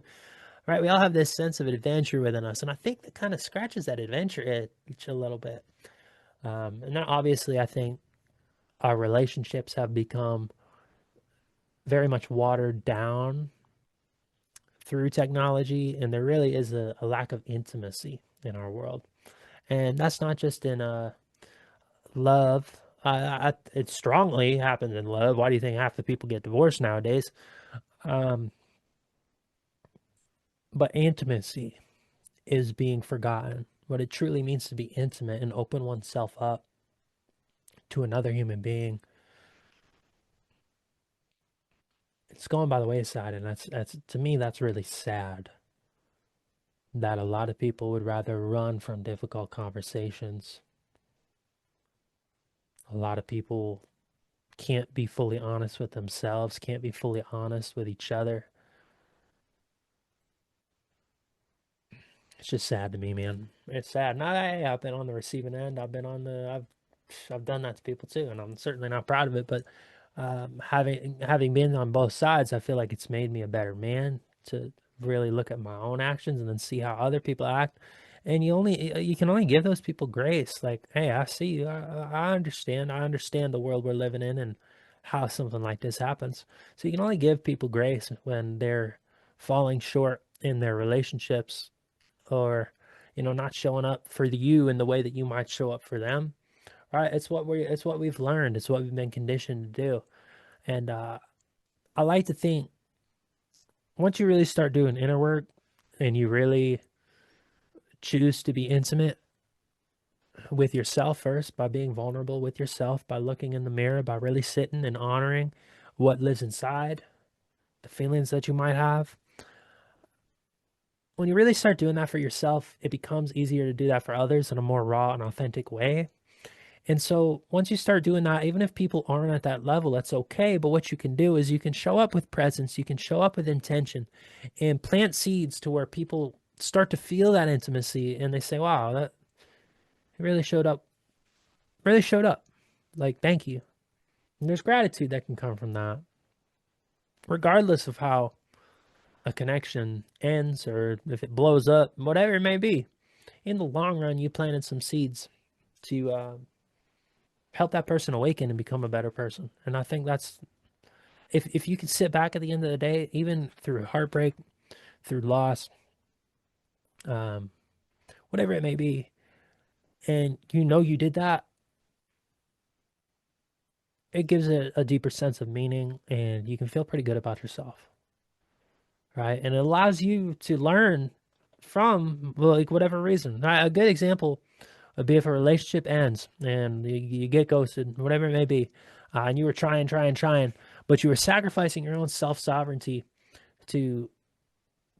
Right? We all have this sense of adventure within us, and I think that kind of scratches that adventure itch a little bit. And then obviously, I think our relationships have become very much watered down through technology, and there really is a lack of intimacy in our world. And that's not just in love. It strongly happens in love. Why do you think half the people get divorced nowadays? Um, but intimacy is being forgotten. What it truly means to be intimate and open oneself up to another human being it's going by the wayside, and that's to me that's really sad that a lot of people would rather run from difficult conversations. A lot of people can't be fully honest with themselves, can't be fully honest with each other. It's just sad to me, man. It's sad. Not hey, I've been on the receiving end. I've done that to people too, and I'm certainly not proud of it. But having been on both sides, I feel like it's made me a better man to really look at my own actions and then see how other people act. And you can only give those people grace. Like, hey, I see you. I understand. I understand the world we're living in and how something like this happens. So you can only give people grace when they're falling short in their relationships or not showing up for you in the way that you might show up for them, right? It's what we've learned, it's what we've been conditioned to do. And I like to think once you really start doing inner work and you really choose to be intimate with yourself first by being vulnerable with yourself, by looking in the mirror, by really sitting and honoring what lives inside, the feelings that you might have, when you really start doing that for yourself, it becomes easier to do that for others in a more raw and authentic way. And so once you start doing that, even if people aren't at that level, that's okay. But what you can do is you can show up with presence, you can show up with intention and plant seeds to where people start to feel that intimacy and they say, wow, that really showed up, really showed up. Like, thank you. And there's gratitude that can come from that, regardless of how a connection ends or if it blows up, whatever it may be. In the long run, you planted some seeds to help that person awaken and become a better person. And I think that's if you can sit back at the end of the day, even through heartbreak, through loss, um, whatever it may be, and you did that, it gives it a deeper sense of meaning, and you can feel pretty good about yourself, right? And it allows you to learn from like whatever reason. A good example would be if a relationship ends and you get ghosted, whatever it may be, and you were trying, but you were sacrificing your own self sovereignty to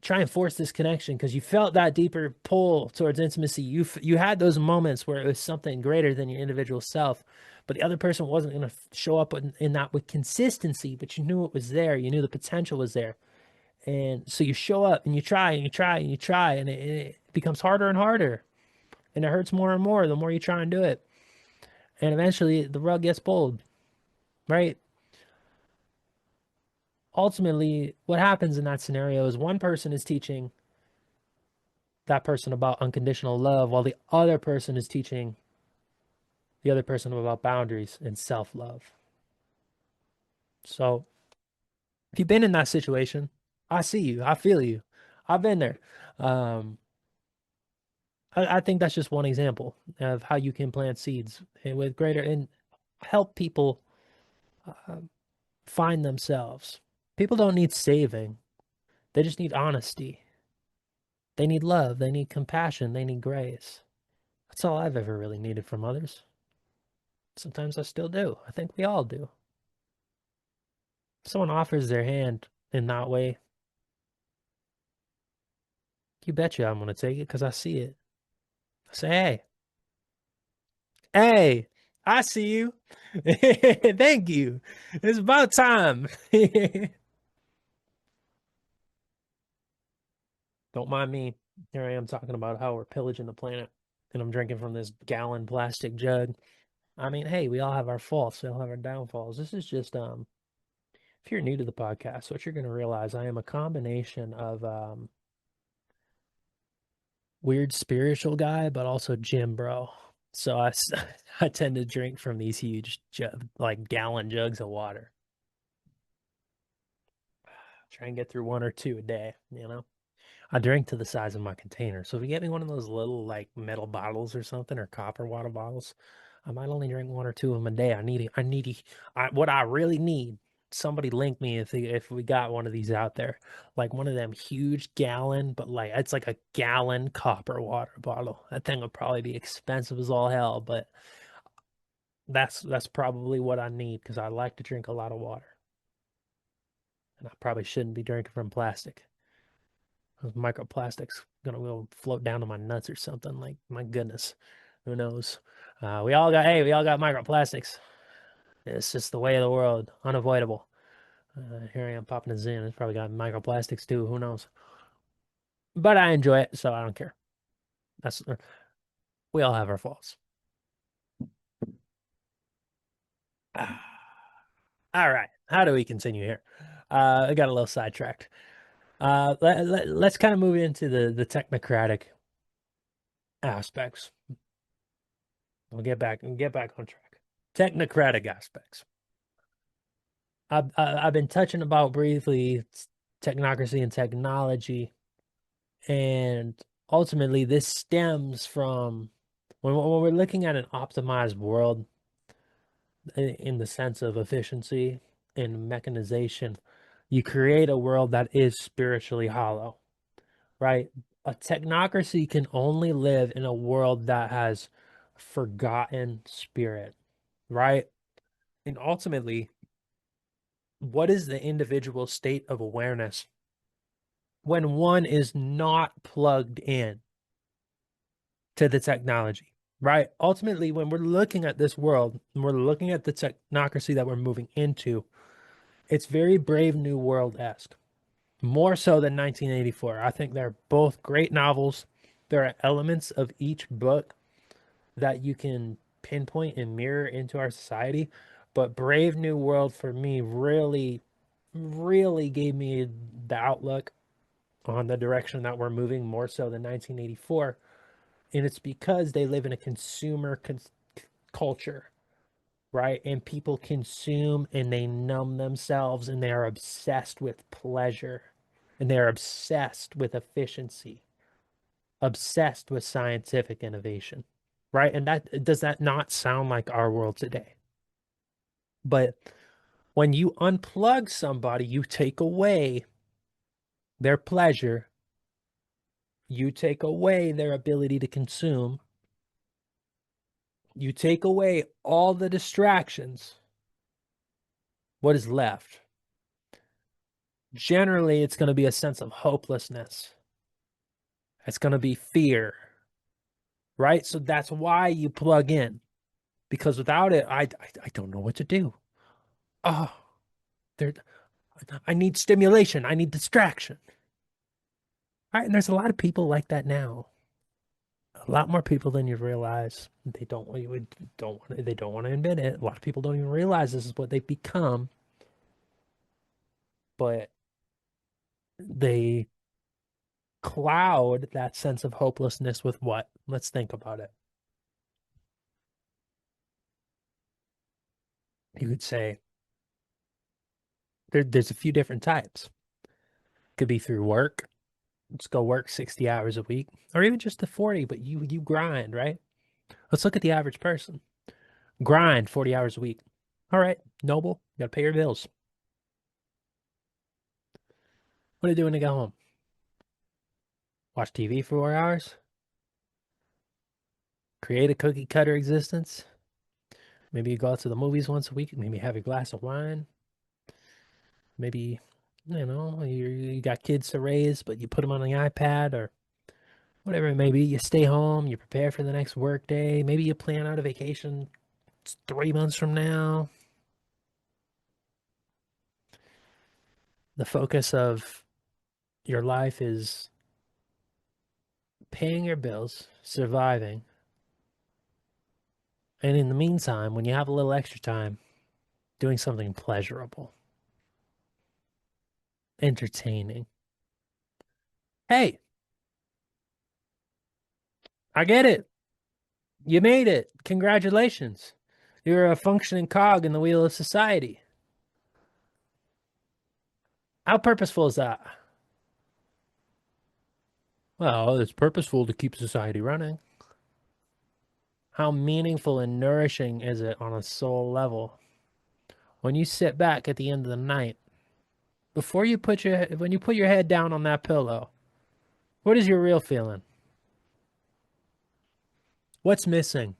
try and force this connection because you felt that deeper pull towards intimacy. You had those moments where it was something greater than your individual self, but the other person wasn't going to show up in that with consistency. But you knew it was there. You knew the potential was there, and so you show up and you try and you try and you try, and it becomes harder and harder, and it hurts more and more the more you try and do it, and eventually the rug gets pulled. Right? Ultimately, what happens in that scenario is one person is teaching that person about unconditional love while the other person is teaching the other person about boundaries and self-love. So if you've been in that situation, I see you, I feel you, I've been there. um I think that's just one example of how you can plant seeds and with greater and help people uh, find themselves. People don't need saving, they just need honesty, they need love, they need compassion, they need grace. That's all I've ever really needed from others. Sometimes I still do. I think we all do. If someone offers their hand in that way, you betcha I'm gonna take it because I see it. I say, hey, I see you. Thank you. It's about time. Don't mind me. Here I am talking about how we're pillaging the planet, and I'm drinking from this gallon plastic jug. I mean, hey, we all have our faults. We all have our downfalls. This is just if you're new to the podcast, what you're gonna realize, I am a combination of weird spiritual guy, but also gym bro. So I tend to drink from these huge like gallon jugs of water. Try and get through one or two a day, you know? I drink to the size of my container. So if you get me one of those little like metal bottles or something or copper water bottles, I might only drink one or two of them a day. What I really need, somebody link me if we got one of these out there. Like one of them huge gallon, but like it's like a gallon copper water bottle. That thing would probably be expensive as all hell, but that's probably what I need because I like to drink a lot of water. And I probably shouldn't be drinking from plastic. Those microplastics gonna go float down to my nuts or something. Like, my goodness, who knows? We all got microplastics. It's just the way of the world, unavoidable. Here I am popping a Zin. It's probably got microplastics too. Who knows? But I enjoy it, so I don't care. That's We all have our faults. All right. How do we continue here? I got a little sidetracked. Let's kind of move into the technocratic aspects. We'll get back on track. Technocratic aspects. I've been touching about briefly technocracy and technology, and ultimately this stems from when we're looking at an optimized world in the sense of efficiency and mechanization, you create a world that is spiritually hollow, right? A technocracy can only live in a world that has forgotten spirit, right? And ultimately, what is the individual state of awareness when one is not plugged in to the technology, right? Ultimately, when we're looking at this world and we're looking at the technocracy that we're moving into, it's very Brave New World-esque, more so than 1984. I think they're both great novels. There are elements of each book that you can pinpoint and mirror into our society. But Brave New World for me really, really gave me the outlook on the direction that we're moving more so than 1984. And it's because they live in a consumer culture, right? And people consume and they numb themselves and they are obsessed with pleasure and they are obsessed with efficiency, obsessed with scientific innovation, right? And that does that not sound like our world today? But when you unplug somebody, you take away their pleasure, you take away their ability to consume, you take away all the distractions. What is left? Generally, it's going to be a sense of hopelessness. It's going to be fear, right? So that's why you plug in, because without it, I don't know what to do. Oh, there, I need stimulation. I need distraction. All right, and there's a lot of people like that now. A lot more people than you realize. They don't want to admit it. A lot of people don't even realize this is what they've become, but they cloud that sense of hopelessness with what? Let's think about it. You could say there's a few different types. Could be through work. Let's go work 60 hours a week, or even just the 40, but you grind, right? Let's look at the average person. Grind 40 hours a week. All right, noble, you gotta pay your bills. What are you doing to go home? Watch TV for 4 hours? Create a cookie cutter existence? Maybe you go out to the movies once a week, maybe have a glass of wine. Maybe, you got kids to raise, but you put them on the iPad or whatever it may be. You stay home, you prepare for the next work day. Maybe you plan out a vacation 3 months from now. The focus of your life is paying your bills, surviving. And in the meantime, when you have a little extra time, doing something pleasurable, entertaining. Hey, I get it. You made it. Congratulations. You're a functioning cog in the wheel of society. How purposeful is that? Well, it's purposeful to keep society running. How meaningful and nourishing is it on a soul level? When you sit back at the end of the night, when you put your head down on that pillow, what is your real feeling? What's missing?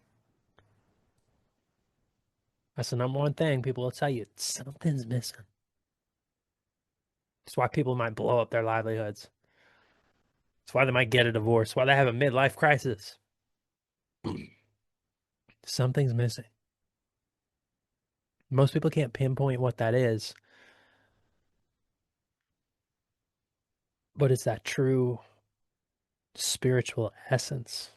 That's the number one thing people will tell you. Something's missing. It's why people might blow up their livelihoods. It's why they might get a divorce, why they have a midlife crisis. Something's missing. Most people can't pinpoint what that is, but it's that true spiritual essence.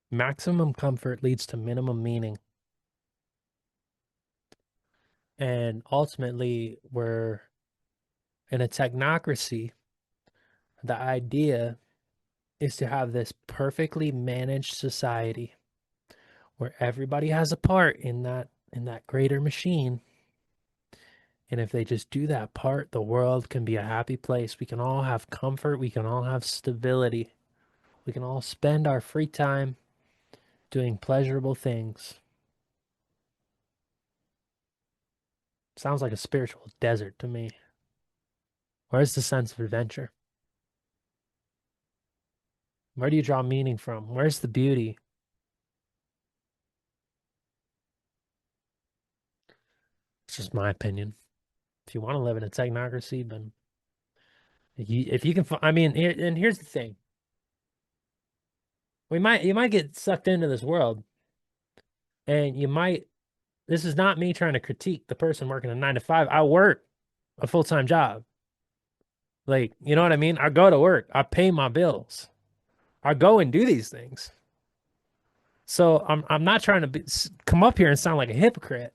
Maximum comfort leads to minimum meaning. And ultimately, we're in a technocracy. The idea is to have this perfectly managed society where everybody has a part in that greater machine. And if they just do that part, the world can be a happy place. We can all have comfort. We can all have stability. We can all spend our free time doing pleasurable things. Sounds like a spiritual desert to me. Where's the sense of adventure? Where do you draw meaning from? Where's the beauty? It's just my opinion. If you want to live in a technocracy, then if you can, I mean, and here's the thing: you might get sucked into this world, and you might. This is not me trying to critique the person working a 9 to 5. I work a full-time job. Like, you know what I mean? I go to work. I pay my bills. I go and do these things. So I'm not trying to come up here and sound like a hypocrite.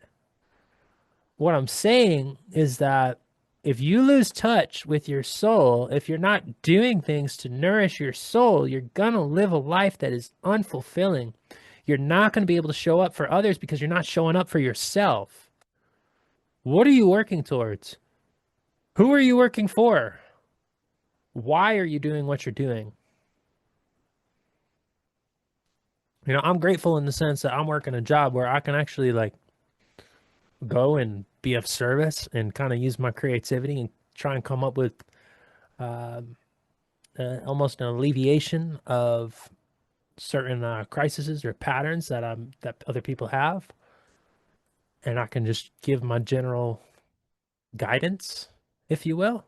What I'm saying is that if you lose touch with your soul, if you're not doing things to nourish your soul, you're going to live a life that is unfulfilling. You're not going to be able to show up for others because you're not showing up for yourself. What are you working towards? Who are you working for? Why are you doing what you're doing? You know, I'm grateful in the sense that I'm working a job where I can actually like go and be of service and kind of use my creativity and try and come up with uh, almost an alleviation of certain crises or patterns that other people have, and I can just give my general guidance, if you will,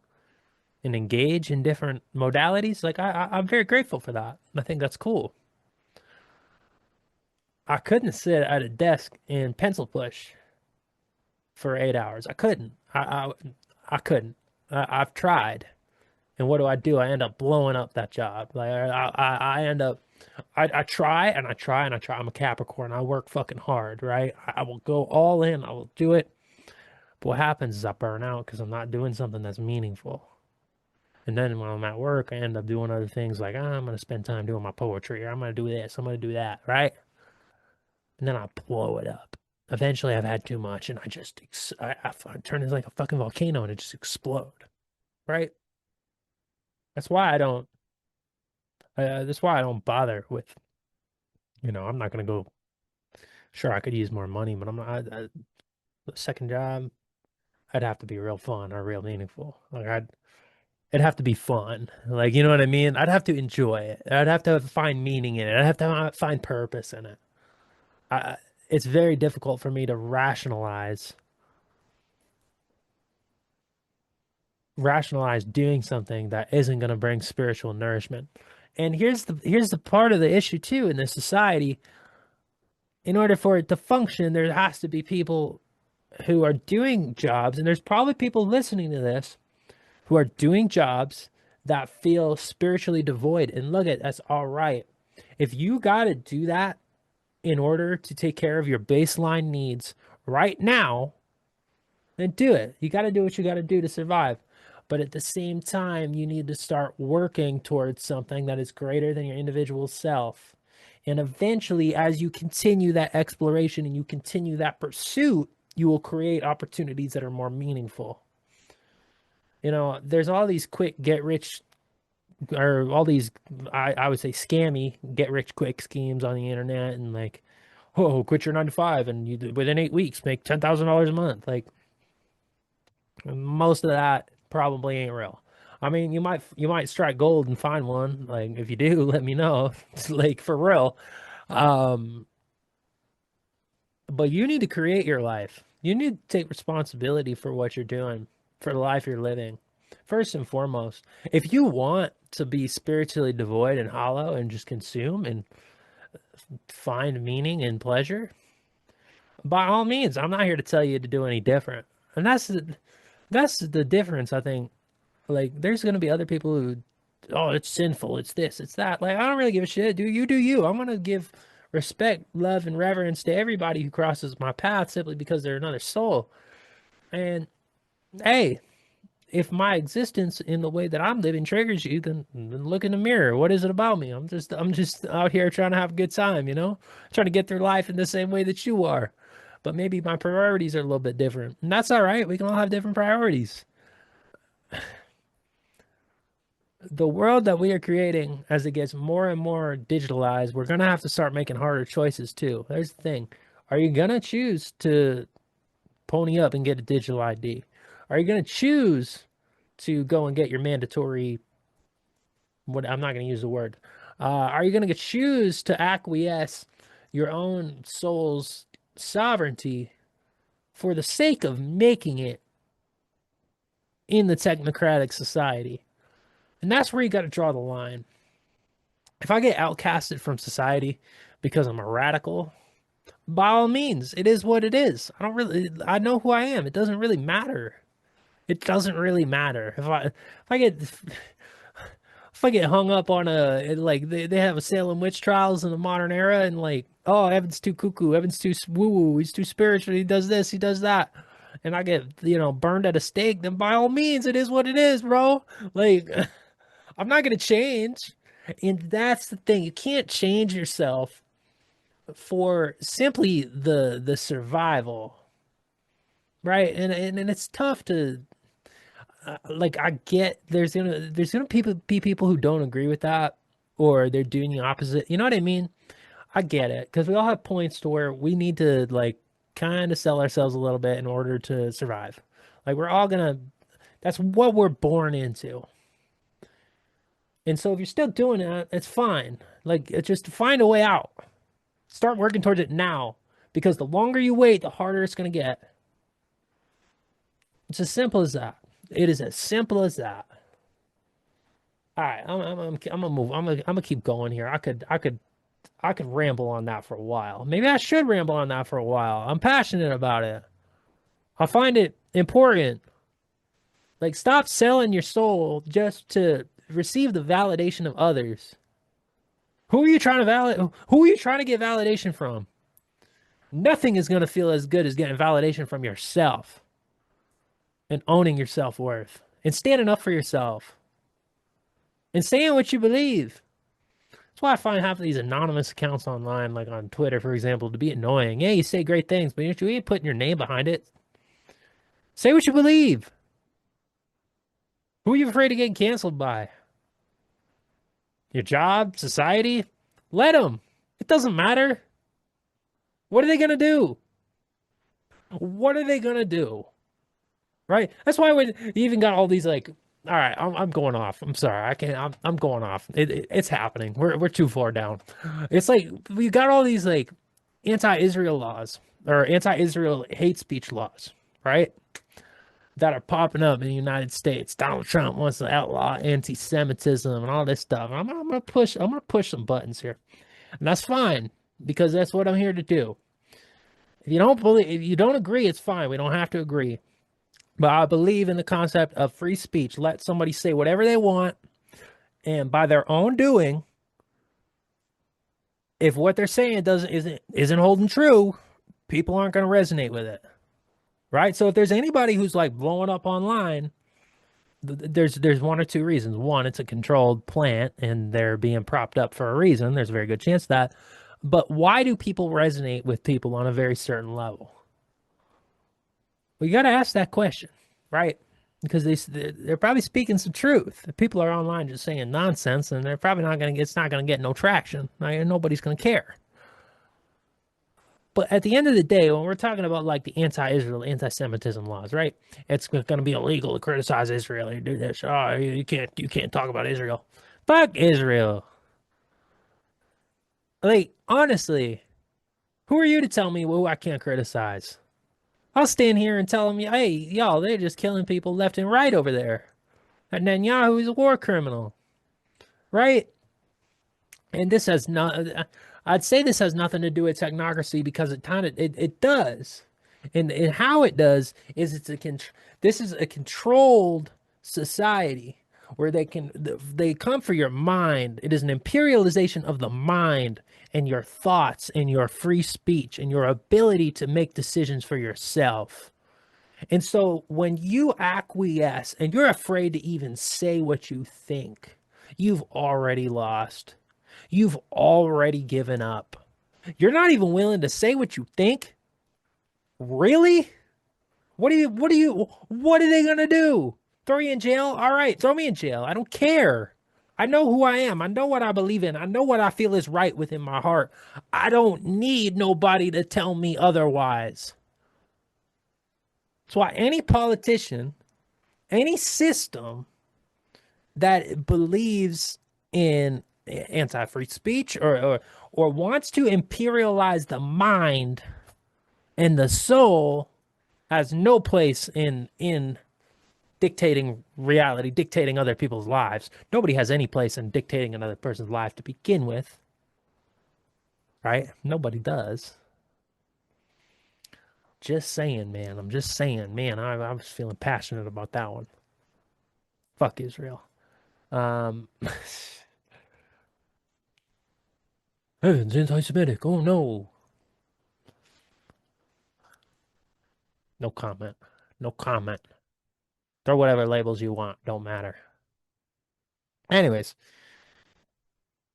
and engage in different modalities. Like I'm very grateful for that. I think that's cool. I couldn't sit at a desk and pencil push for 8 hours. I couldn't. I couldn't. I've tried. And what do? I end up blowing up that job. Like I end up, I try and I try and I try. I'm a Capricorn. I work fucking hard, right? I will go all in. I will do it. But what happens is I burn out because I'm not doing something that's meaningful. And then when I'm at work, I end up doing other things like, I'm going to spend time doing my poetry, or I'm going to do this, I'm going to do that, right? And then I blow it up. Eventually, I've had too much, and I turn into like a fucking volcano, and it just explode, right? That's why I don't. That's why I don't bother with. I'm not gonna go. Sure, I could use more money, but I'm not. The second job, I'd have to be real fun or real meaningful. Like it'd have to be fun. Like you know what I mean? I'd have to enjoy it. I'd have to find meaning in it. I'd have to find purpose in it. I, it's very difficult for me to rationalize doing something that isn't going to bring spiritual nourishment. And here's the part of the issue too in this society. In order for it to function, there has to be people who are doing jobs, and there's probably people listening to this who are doing jobs that feel spiritually devoid. And look at that's all right. If you got to do that in order to take care of your baseline needs right now, then do it. You got to do what you got to do to survive. But at the same time, you need to start working towards something that is greater than your individual self. And eventually, as you continue that exploration and you continue that pursuit, you will create opportunities that are more meaningful. There's all these quick get rich or all these, I would say, scammy get rich quick schemes on the internet and like, oh, quit your 9 to 5 and you within 8 weeks make $10,000 a month. Like, most of that probably ain't real. I mean, you might strike gold and find one. Like if you do, let me know. It's like for real. Um, but you need to create your life. You need to take responsibility for what you're doing, for the life you're living. First and foremost, if you want to be spiritually devoid and hollow and just consume and find meaning and pleasure, by all means, I'm not here to tell you to do any different. And that's the difference, I think. Like, there's gonna be other people who, oh, it's sinful, it's this, it's that. Like, I don't really give a shit. Do you. I'm gonna give respect, love, and reverence to everybody who crosses my path simply because they're another soul. And hey, if my existence in the way that I'm living triggers you, then look in the mirror. What is it about me? I'm just out here trying to have a good time, trying to get through life in the same way that you are. But maybe my priorities are a little bit different. And that's all right. We can all have different priorities. The world that we are creating, as it gets more and more digitalized, we're going to have to start making harder choices too. There's the thing. Are you going to choose to pony up and get a digital ID? Are you going to choose to go and get your mandatory, what I'm not going to use the word. Are you going to choose to acquiesce your own soul's sovereignty for the sake of making it in the technocratic society? And that's where you got to draw the line. If I get outcasted from society because I'm a radical, by all means, it is what it is. I know who I am. It doesn't really matter. It doesn't really matter. If I get hung up on like they have a Salem witch trials in the modern era and like, oh, Evan's too cuckoo, Evan's too woo woo, he's too spiritual, he does this, he does that, and I get burned at a stake, then by all means it is what it is, bro. Like, I'm not gonna change. And that's the thing. You can't change yourself for simply the survival, right? And it's tough to like, I get there's gonna be people who don't agree with that, or they're doing the opposite. You know what I mean? I get it, because we all have points to where we need to like kind of sell ourselves a little bit in order to survive. Like, we're all gonna that's what we're born into. And so if you're still doing that, it's fine. Like, it's just find a way out. Start working towards it now, because the longer you wait, the harder it's gonna get. It's as simple as that. It is as simple as that. All right, I'm gonna move. I'm gonna keep going here. I could ramble on that for a while. Maybe I should ramble on that for a while. I'm passionate about it. I find it important. Like, stop selling your soul just to receive the validation of others. Who are you trying to validate? Who are you trying to get validation from? Nothing is gonna feel as good as getting validation from yourself and owning your self-worth and standing up for yourself and saying what you believe. That's why I find half of these anonymous accounts online, like on Twitter, for example, to be annoying. Yeah, you say great things, but you ain't putting your name behind it. Say what you believe. Who are you afraid of getting canceled by? Your job? Society? Let them. It doesn't matter. What are they going to do? What are they going to do? Right? That's why when you even got all these, like, all right, I'm going off. I'm sorry. I can't. I'm going off. It's happening. We're too far down. It's like we got all these like anti-Israel laws or anti-Israel hate speech laws, right? That are popping up in the United States. Donald Trump wants to outlaw anti-Semitism and all this stuff. I'm gonna push. I'm gonna push some buttons here, and that's fine, because that's what I'm here to do. If you don't agree, it's fine. We don't have to agree. But I believe in the concept of free speech. Let somebody say whatever they want, and by their own doing, if what they're saying isn't holding true, people aren't going to resonate with it, right? So if there's anybody who's like blowing up online, there's one or two reasons. One, it's a controlled plant, and they're being propped up for a reason. There's a very good chance of that. But why do people resonate with people on a very certain level? Well, you got to ask that question, right? Because they're probably speaking some truth. If people are online just saying nonsense, and they're probably not going to get, it's not going to get no traction. Right? Nobody's going to care. But at the end of the day, when we're talking about like the anti-Israel, anti-Semitism laws, right? It's going to be illegal to criticize Israel. You do this. Oh, you can't talk about Israel. Fuck Israel. Like, honestly, who are you to tell me who I can't criticize? I'll stand here and tell them, hey, y'all, they're just killing people left and right over there. And Netanyahu is a war criminal, right? And this has not, I'd say this has nothing to do with technocracy because it does. And how it does is this is a controlled society where they come for your mind. It is an imperialization of the mind and your thoughts and your free speech and your ability to make decisions for yourself. And so when you acquiesce and you're afraid to even say what you think, you've already lost. You've already given up. You're not even willing to say what you think? Really? What are they gonna do? Throw you in jail? All right, throw me in jail. I don't care. I know who I am. I know what I believe in. I know what I feel is right within my heart. I don't need nobody to tell me otherwise. That's why any politician, any system that believes in anti-free speech or wants to imperialize the mind and the soul has no place in dictating reality, dictating other people's lives. Nobody has any place in dictating another person's life to begin with, right? Nobody does. Just saying, man. I'm just saying, man. I was feeling passionate about that one. Fuck Israel. Um, Evan's anti-Semitic. Oh no. No comment. No comment. Throw whatever labels you want. Don't matter. Anyways,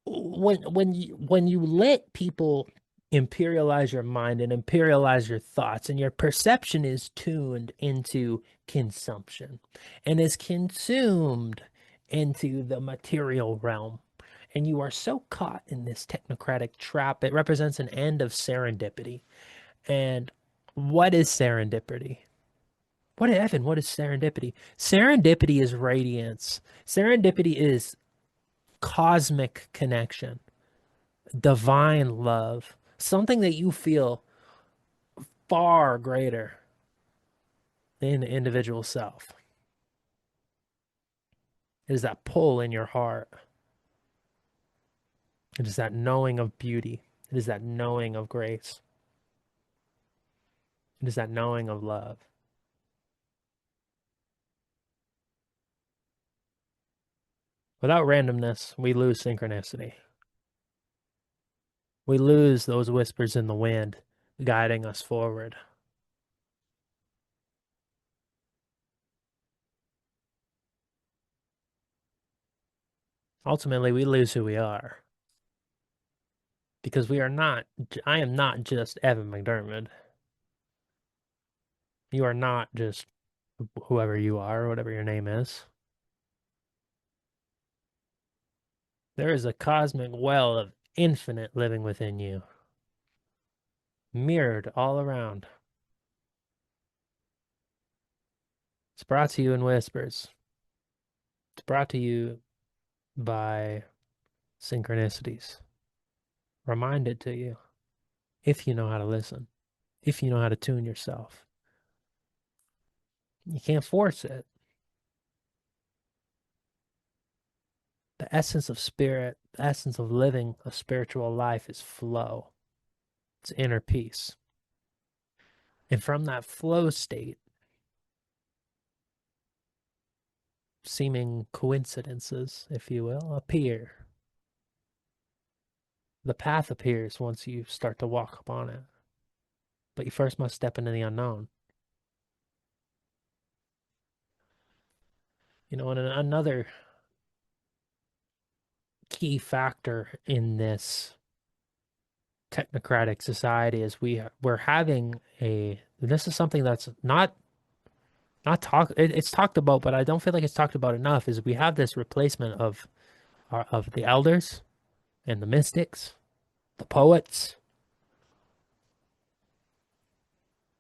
when you let people imperialize your mind and imperialize your thoughts and your perception is tuned into consumption and is consumed into the material realm and you are so caught in this technocratic trap, it represents an end of serendipity. And what is serendipity? What is serendipity? Serendipity is radiance. Serendipity is cosmic connection, divine love, something that you feel far greater than the individual self. It is that pull in your heart. It is that knowing of beauty. It is that knowing of grace. It is that knowing of love. Without randomness, we lose synchronicity. We lose those whispers in the wind guiding us forward. Ultimately, we lose who we are because we are not, I am not just Evan McDermod. You are not just whoever you are, or whatever your name is. There is a cosmic well of infinite living within you, mirrored all around. It's brought to you in whispers. It's brought to you by synchronicities. Reminded to you if you know how to listen, if you know how to tune yourself. You can't force it. The essence of spirit, the essence of living a spiritual life is flow. It's inner peace. And from that flow state, seeming coincidences, if you will, appear. The path appears once you start to walk upon it. But you first must step into the unknown. And another key factor in this technocratic society is we're having this is something that's not it's talked about, but I don't feel like it's talked about enough, is we have this replacement of the elders and the mystics, the poets,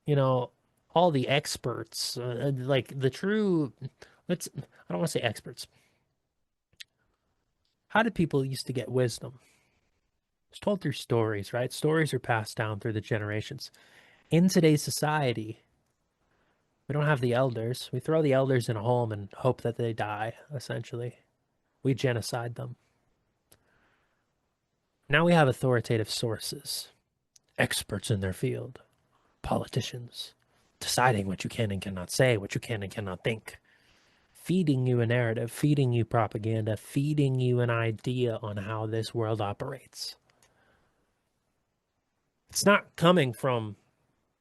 you know, all the experts, like the true, let's, I don't want to say experts. How did people used to get wisdom? It's told through stories, right? Stories are passed down through the generations. In today's society, We don't have the elders. We throw the elders in a home and hope that they die, essentially. We genocide them. Now we have authoritative sources, experts in their field, politicians, deciding what you can and cannot say, what you can and cannot think, feeding you a narrative, feeding you propaganda, feeding you an idea on how this world operates. It's not coming from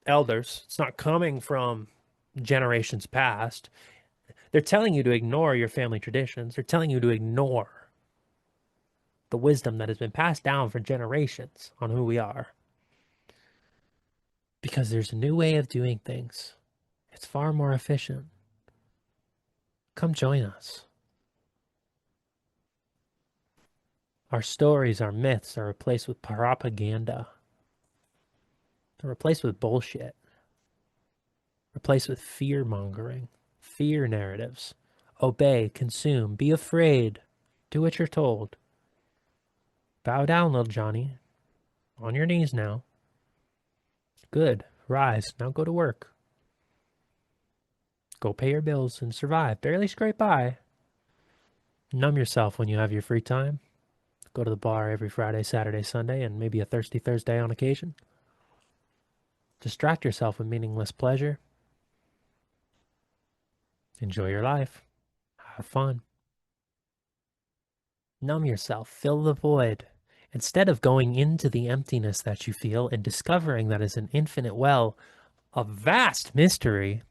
elders, it's not coming from generations past. They're telling you to ignore your family traditions, they're telling you to ignore the wisdom that has been passed down for generations on who we are. Because there's a new way of doing things. It's far more efficient. Come join us. Our stories, our myths are replaced with propaganda. They're replaced with bullshit. Replaced with fear mongering, fear narratives. Obey, consume, be afraid. Do what you're told. Bow down, little Johnny. On your knees now. Good. Rise. Now go to work. Go pay your bills and survive. Barely scrape by. Numb yourself when you have your free time. Go to the bar every Friday, Saturday, Sunday, and maybe a thirsty Thursday on occasion. Distract yourself with meaningless pleasure. Enjoy your life. Have fun. Numb yourself. Fill the void. Instead of going into the emptiness that you feel and discovering that is an infinite well of vast mystery,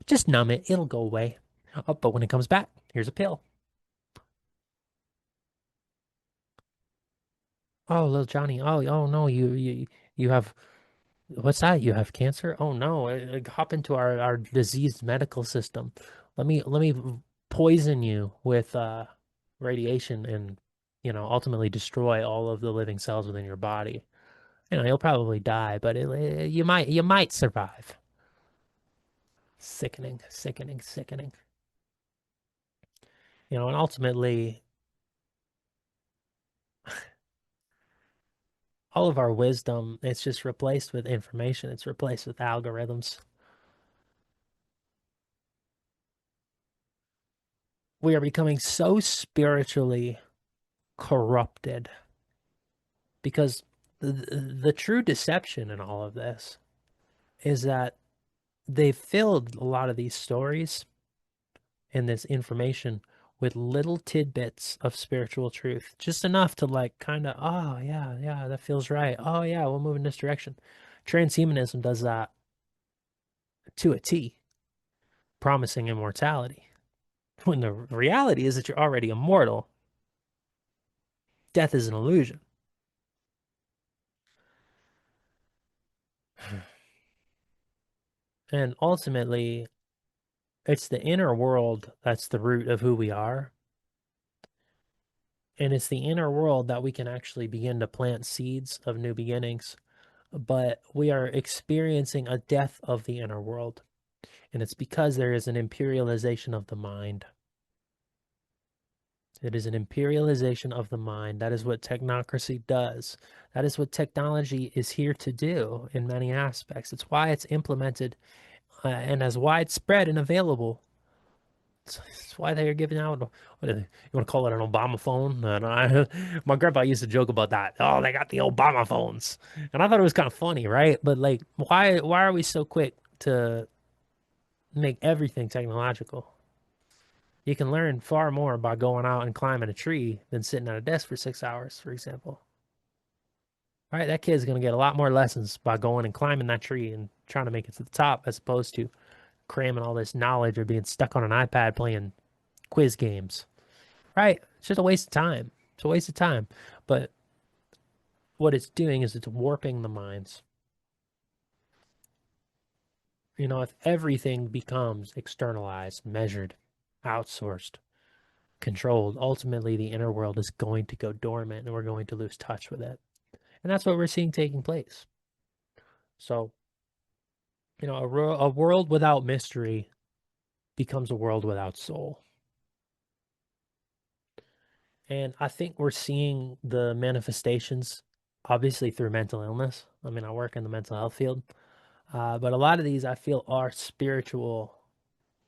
just numb it. It'll go away. Oh, but when it comes back, here's a pill. Oh, little Johnny. Oh no, you have what's that? You have cancer? Oh no, hop into our diseased medical system. Let me poison you with radiation and ultimately destroy all of the living cells within your body. You'll probably die, but you might survive. Sickening, sickening, sickening. And ultimately all of our wisdom, it's just replaced with information. It's replaced with algorithms. We are becoming so spiritually corrupted because the true deception in all of this is that they've filled a lot of these stories and this information with little tidbits of spiritual truth, just enough to like kind of, oh yeah, yeah, that feels right. Oh yeah, we'll move in this direction. Transhumanism does that to a T, promising immortality. When the reality is that you're already immortal, death is an illusion. And ultimately, it's the inner world that's the root of who we are. And it's the inner world that we can actually begin to plant seeds of new beginnings. But we are experiencing a death of the inner world. And it's because there is an imperialization of the mind. It is an imperialization of the mind. That is what technocracy does. That is what technology is here to do in many aspects. It's why it's implemented and as widespread and available. It's why they are giving out. You want to call it an Obama phone? And my grandpa used to joke about that. Oh, they got the Obama phones, and I thought it was kind of funny, right? But like, why are we so quick to make everything technological? You can learn far more by going out and climbing a tree than sitting at a desk for 6 hours, for example. Right? That kid's gonna get a lot more lessons by going and climbing that tree and trying to make it to the top, as opposed to cramming all this knowledge or being stuck on an iPad playing quiz games. Right? It's just a waste of time. It's a waste of time. But what it's doing is it's warping the minds. If everything becomes externalized, measured, outsourced, controlled, ultimately the inner world is going to go dormant and we're going to lose touch with it. And that's what we're seeing taking place. So, a world without mystery becomes a world without soul. And I think we're seeing the manifestations obviously through mental illness. I mean, I work in the mental health field. But a lot of these I feel are spiritual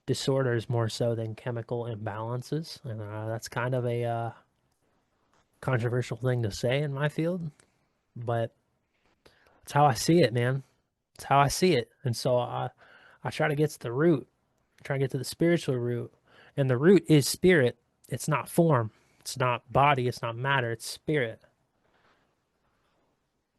disorders more so than chemical imbalances. And that's kind of a controversial thing to say in my field, but it's how I see it, man. It's how I see it. And so I try to get to the root, try to get to the spiritual root. And the root is spirit. It's not form. It's not body. It's not matter. It's spirit.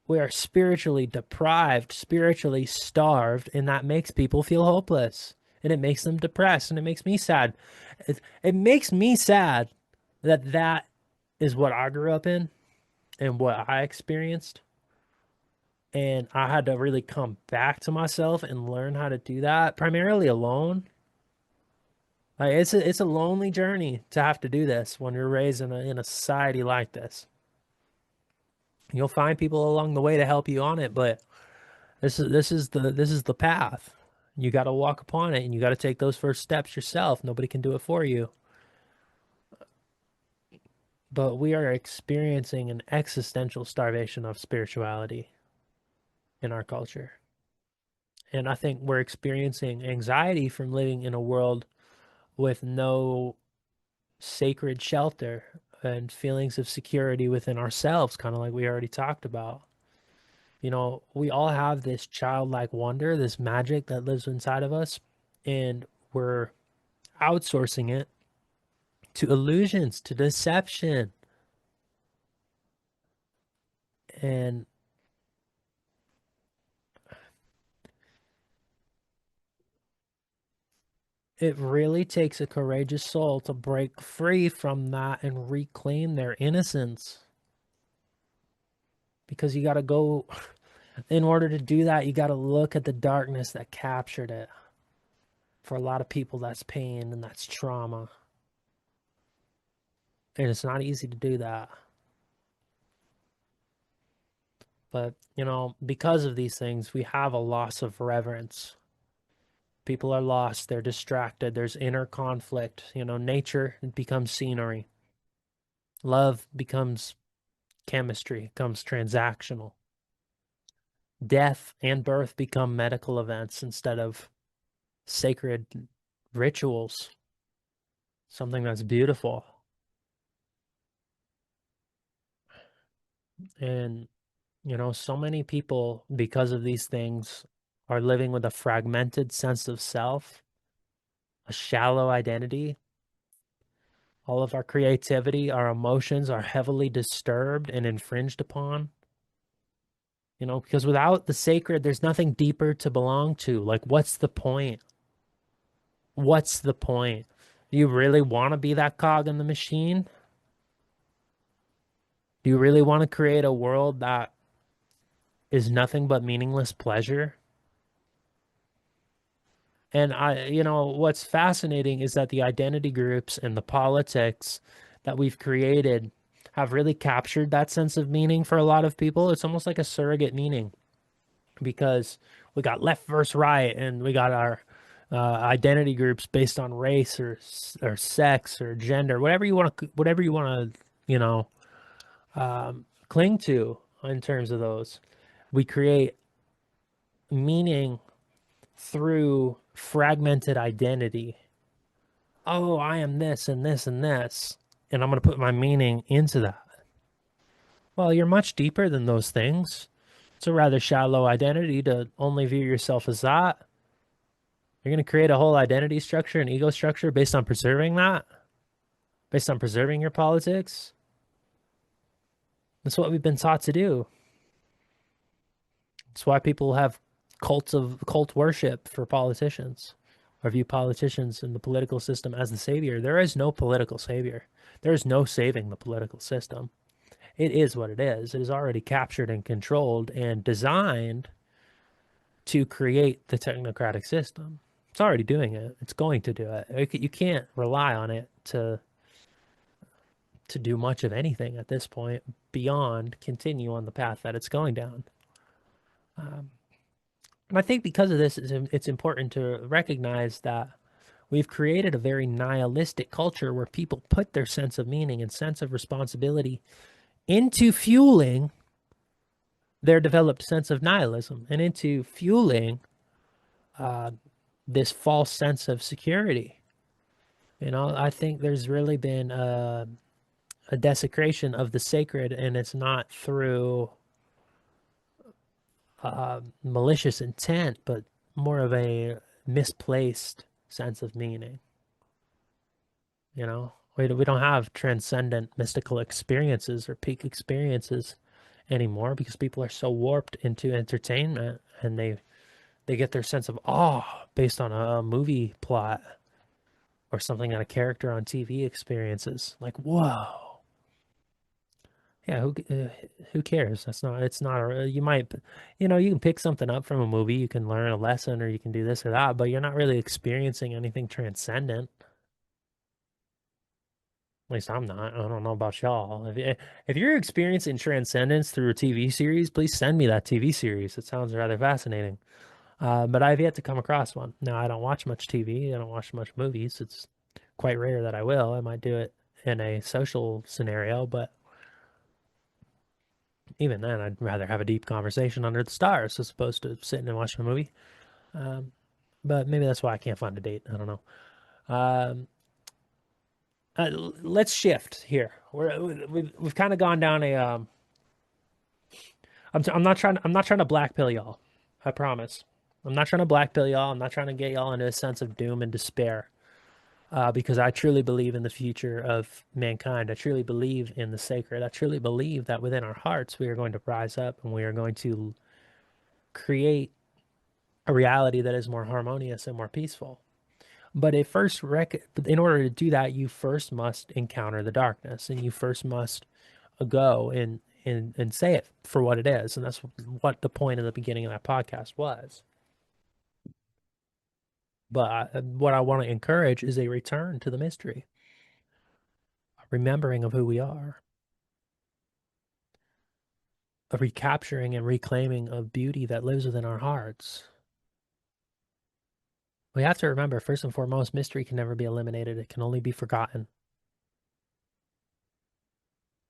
We are spiritually deprived, spiritually starved, and that makes people feel hopeless. And it makes them depressed, and it makes me sad. It makes me sad that that is what I grew up in and what I experienced. And I had to really come back to myself and learn how to do that, primarily alone. Like it's a lonely journey to have to do this when you're raised in a society like this. You'll find people along the way to help you on it, but this is the path. You got to walk upon it, and you got to take those first steps yourself. Nobody can do it for you. But we are experiencing an existential starvation of spirituality in our culture. And I think we're experiencing anxiety from living in a world with no sacred shelter and feelings of security within ourselves, kind of like we already talked about. We all have this childlike wonder, this magic that lives inside of us, and we're outsourcing it to illusions, to deception. And it really takes a courageous soul to break free from that and reclaim their innocence. Because you got to go, in order to do that, you got to look at the darkness that captured it. For a lot of people, that's pain and that's trauma. And it's not easy to do that. But, because of these things, we have a loss of reverence. People are lost, they're distracted, there's inner conflict. Nature becomes scenery. Love becomes chemistry, becomes transactional. Death and birth become medical events instead of sacred rituals, something that's beautiful. And, so many people, because of these things, are living with a fragmented sense of self, a shallow identity. All of our creativity, our emotions are heavily disturbed and infringed upon. Because without the sacred, there's nothing deeper to belong to. Like, what's the point? What's the point? Do you really want to be that cog in the machine? Do you really want to create a world that is nothing but meaningless pleasure? And what's fascinating is that the identity groups and the politics that we've created have really captured that sense of meaning for a lot of people. It's almost like a surrogate meaning because we got left versus right, and we got our identity groups based on race or sex or gender, whatever you want to, cling to in terms of those. We create meaning through fragmented identity. Oh, I am this and this and this, and I'm going to put my meaning into that. Well, you're much deeper than those things. It's a rather shallow identity to only view yourself as that. You're going to create a whole identity structure and ego structure based on preserving that, based on preserving your politics. That's what we've been taught to do. That's why people have cult worship for politicians, or view politicians in the political system as the savior. There is no political savior. There is no saving the political system. It is what it is. It is already captured and controlled and designed to create the technocratic system. It's already doing it. It's going to do it. You can't rely on it to do much of anything at this point beyond continue on the path that it's going down. And I think because of this, it's important to recognize that we've created a very nihilistic culture where people put their sense of meaning and sense of responsibility into fueling their developed sense of nihilism and into fueling uh, this false sense of security. I think there's really been a desecration of the sacred, and it's not through malicious intent, but more of a misplaced sense of meaning. We don't have transcendent mystical experiences or peak experiences anymore because people are so warped into entertainment, and they get their sense of awe based on a movie plot or something that a character on TV experiences. Like, whoa. Yeah, who cares? It's not you might, you can pick something up from a movie, you can learn a lesson, or you can do this or that, but you're not really experiencing anything transcendent. At least I'm not. I don't know about y'all. If you're experiencing transcendence through a TV series, please send me that TV series. It sounds rather fascinating. But I've yet to come across one. Now, I don't watch much TV. I don't watch much movies. It's quite rare that I will. I might do it in a social scenario, but even then, I'd rather have a deep conversation under the stars as opposed to sitting and watching a movie. Um, but maybe that's why I can't find a date. I don't know. Um, let's shift here. We've kind of gone down a. I'm not trying to black pill y'all. I promise. I'm not trying to black pill y'all. I'm not trying to get y'all into a sense of doom and despair. Because I truly believe in the future of mankind. I truly believe in the sacred. I truly believe that within our hearts we are going to rise up and we are going to create a reality that is more harmonious and more peaceful. But in order to do that, you first must encounter the darkness, and you first must go and say it for what it is. And that's what the point of the beginning of that podcast was. But what I want to encourage is a return to the mystery, a remembering of who we are, a recapturing and reclaiming of beauty that lives within our hearts. We have to remember, first and foremost, mystery can never be eliminated. It can only be forgotten.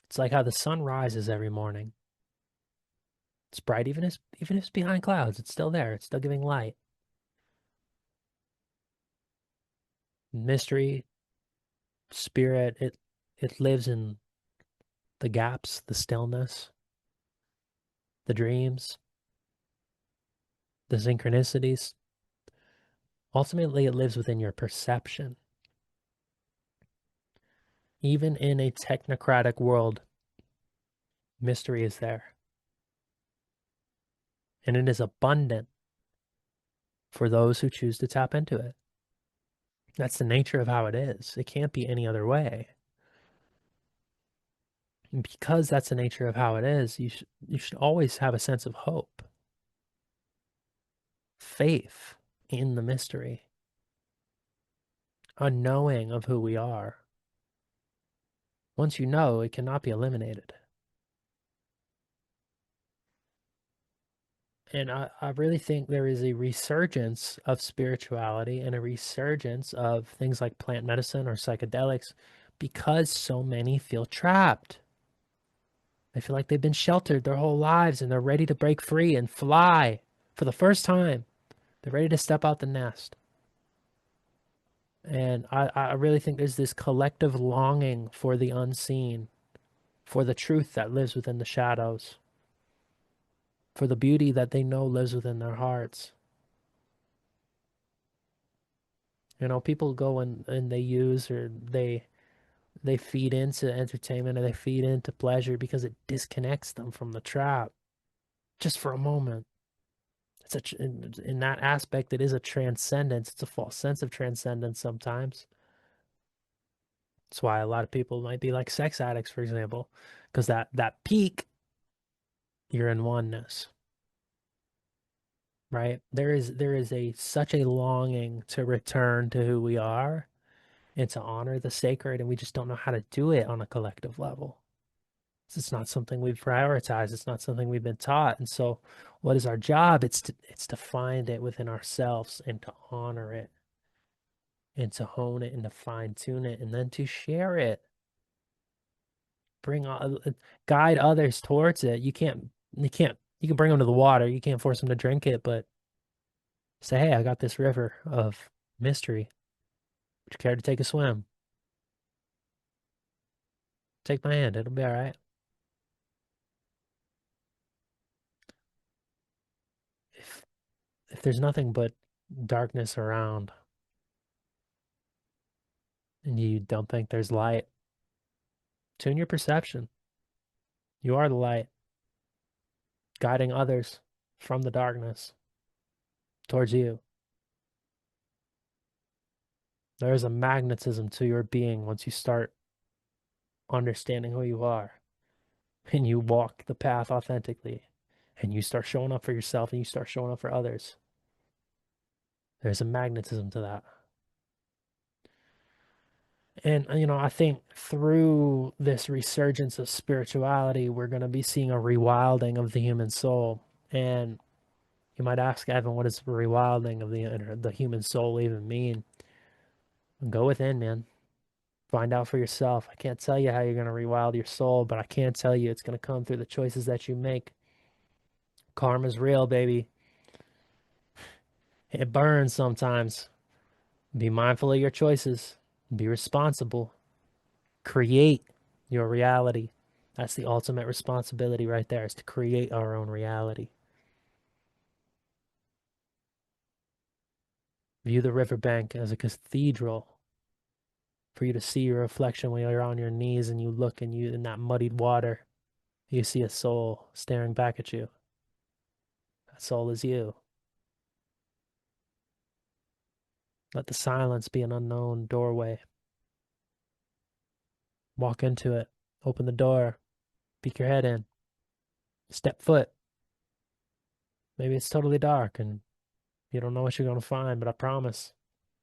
It's like how the sun rises every morning. It's bright, even if it's behind clouds. It's still there. It's still giving light. Mystery, spirit, it lives in the gaps, the stillness, the dreams, the synchronicities. Ultimately, it lives within your perception. Even in a technocratic world, mystery is there. And it is abundant for those who choose to tap into it. That's the nature of how it is. It can't be any other way. And because that's the nature of how it is, you should always have a sense of hope, faith in the mystery, a knowing of who we are. Once you know, it cannot be eliminated. And I really think there is a resurgence of spirituality and a resurgence of things like plant medicine or psychedelics because so many feel trapped. They feel like they've been sheltered their whole lives and they're ready to break free and fly for the first time. They're ready to step out the nest. And I really think there's this collective longing for the unseen, for the truth that lives within the shadows, for the beauty that they know lives within their hearts. People go and they use or they feed into entertainment or they feed into pleasure because it disconnects them from the trap just for a moment. In that aspect, it is a transcendence. It's a false sense of transcendence sometimes. That's why a lot of people might be like sex addicts, for example, because that peak, you're in oneness, right? There is a such a longing to return to who we are and to honor the sacred, and we just don't know how to do it on a collective level. It's not something we've prioritized. It's not something we've been taught. And so, what is our job? It's to find it within ourselves and to honor it and to hone it and to fine tune it and then to share it. Bring guide others towards it. You can bring them to the water. You can't force them to drink it, but Say, hey, I got this river of mystery. Would you care to take a swim? Take my hand. It'll be all right. If if there's nothing but darkness around and you don't think there's light, tune your perception. You are the light, guiding others from the darkness towards you. There is a magnetism to your being once you start understanding who you are and you walk the path authentically and you start showing up for yourself and you start showing up for others. There's a magnetism to that. And, I think through this resurgence of spirituality, we're going to be seeing a rewilding of the human soul. And you might ask, Evan, what does rewilding of the human soul even mean? Go within, man. Find out for yourself. I can't tell you how you're going to rewild your soul, but I can tell you it's going to come through the choices that you make. Karma's real, baby. It burns sometimes. Be mindful of your choices. Be responsible. Create your reality. That's the ultimate responsibility right there, is to create our own reality. View the riverbank as a cathedral for you to see your reflection when you're on your knees and you look and you in that muddied water. You see a soul staring back at you. That soul is you. Let the silence be an unknown doorway. Walk into it. Open the door. Peek your head in. Step foot. Maybe it's totally dark and you don't know what you're going to find, but I promise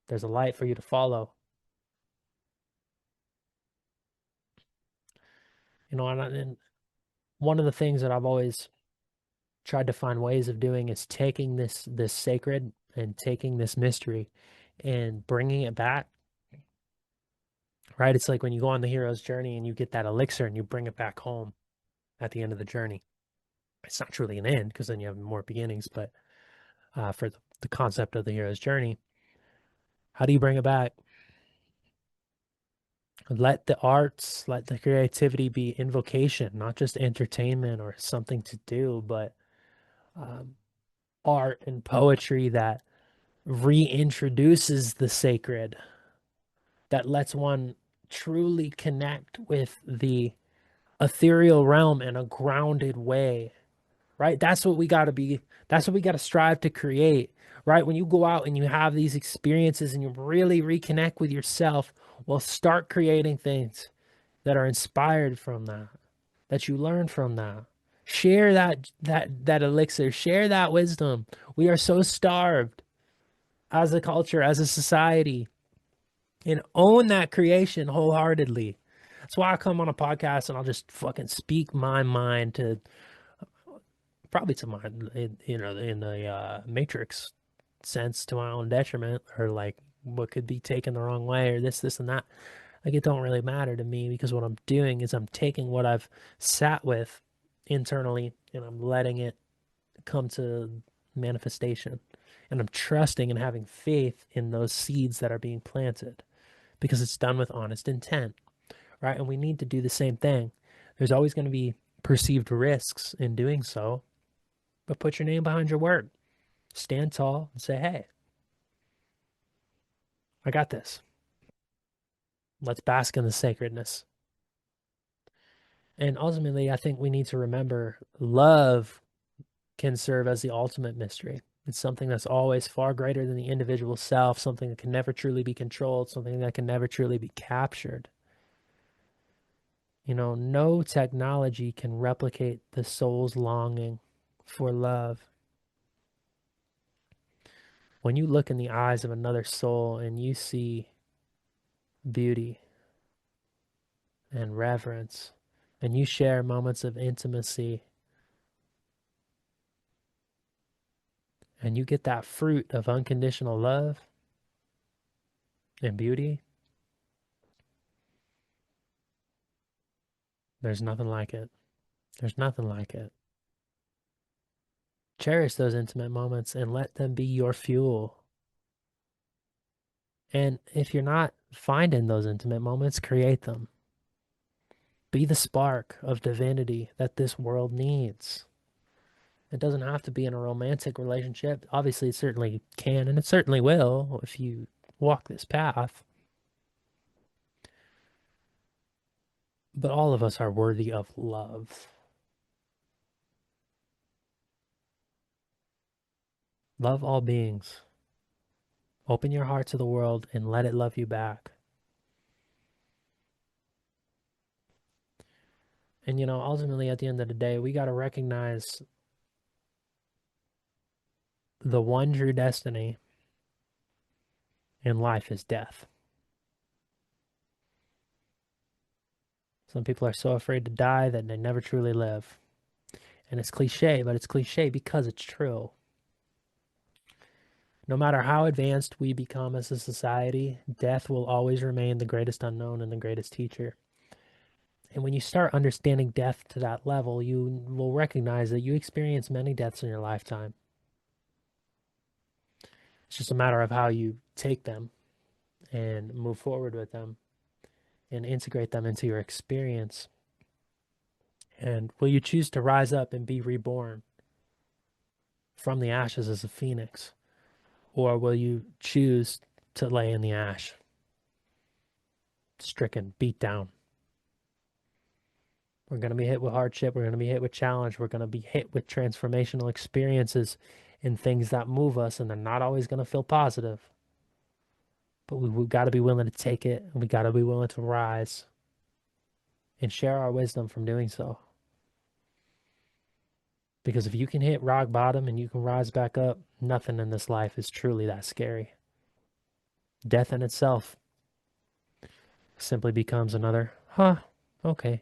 there's a light for you to follow. And one of the things that I've always tried to find ways of doing is taking this sacred and taking this mystery and bringing it back, right? It's like when you go on the hero's journey and you get that elixir and you bring it back home at the end of the journey. It's not truly an end because then you have more beginnings, but for the concept of the hero's journey, how do you bring it back? Let the arts, let the creativity be invocation, not just entertainment or something to do, but um, art and poetry that reintroduces the sacred, that lets one truly connect with the ethereal realm in a grounded way, right? That's what we got to be. That's what we got to strive to create, right? When you go out and you have these experiences and you really reconnect with yourself, well, start creating things that are inspired from that, that you learn from that. Share that elixir, share that wisdom. We are so starved as a culture, as a society, and own that creation wholeheartedly. That's why I come on a podcast and I'll just fucking speak my mind to probably to my, in the Matrix sense, to my own detriment, or like what could be taken the wrong way, or this, and that. Like it don't really matter to me because what I'm doing is I'm taking what I've sat with internally and I'm letting it come to manifestation. And I'm trusting and having faith in those seeds that are being planted because it's done with honest intent, right? And we need to do the same thing. There's always going to be perceived risks in doing so, but put your name behind your word. Stand tall and say, hey, I got this. Let's bask in the sacredness. And ultimately, I think we need to remember love can serve as the ultimate mystery. It's something that's always far greater than the individual self, something that can never truly be controlled, something that can never truly be captured. No technology can replicate the soul's longing for love. When you look in the eyes of another soul and you see beauty and reverence, and you share moments of intimacy, and you get that fruit of unconditional love and beauty, there's nothing like it. There's nothing like it. Cherish those intimate moments and let them be your fuel. And if you're not finding those intimate moments, create them. Be the spark of divinity that this world needs. It doesn't have to be in a romantic relationship. Obviously, it certainly can, and it certainly will if you walk this path. But all of us are worthy of love. Love all beings. Open your heart to the world and let it love you back. And, ultimately, at the end of the day, we got to recognize the one true destiny in life is death. Some people are so afraid to die that they never truly live. And it's cliche, but it's cliche because it's true. No matter how advanced we become as a society, death will always remain the greatest unknown and the greatest teacher. And when you start understanding death to that level, you will recognize that you experience many deaths in your lifetime. It's just a matter of how you take them and move forward with them and integrate them into your experience. And will you choose to rise up and be reborn from the ashes as a phoenix? Or will you choose to lay in the ash, stricken, beat down? We're going to be hit with hardship. We're going to be hit with challenge. We're going to be hit with transformational experiences and things that move us, and they're not always going to feel positive. But we've got to be willing to take it, and we got to be willing to rise and share our wisdom from doing so. Because if you can hit rock bottom and you can rise back up, nothing in this life is truly that scary. Death in itself simply becomes another, okay,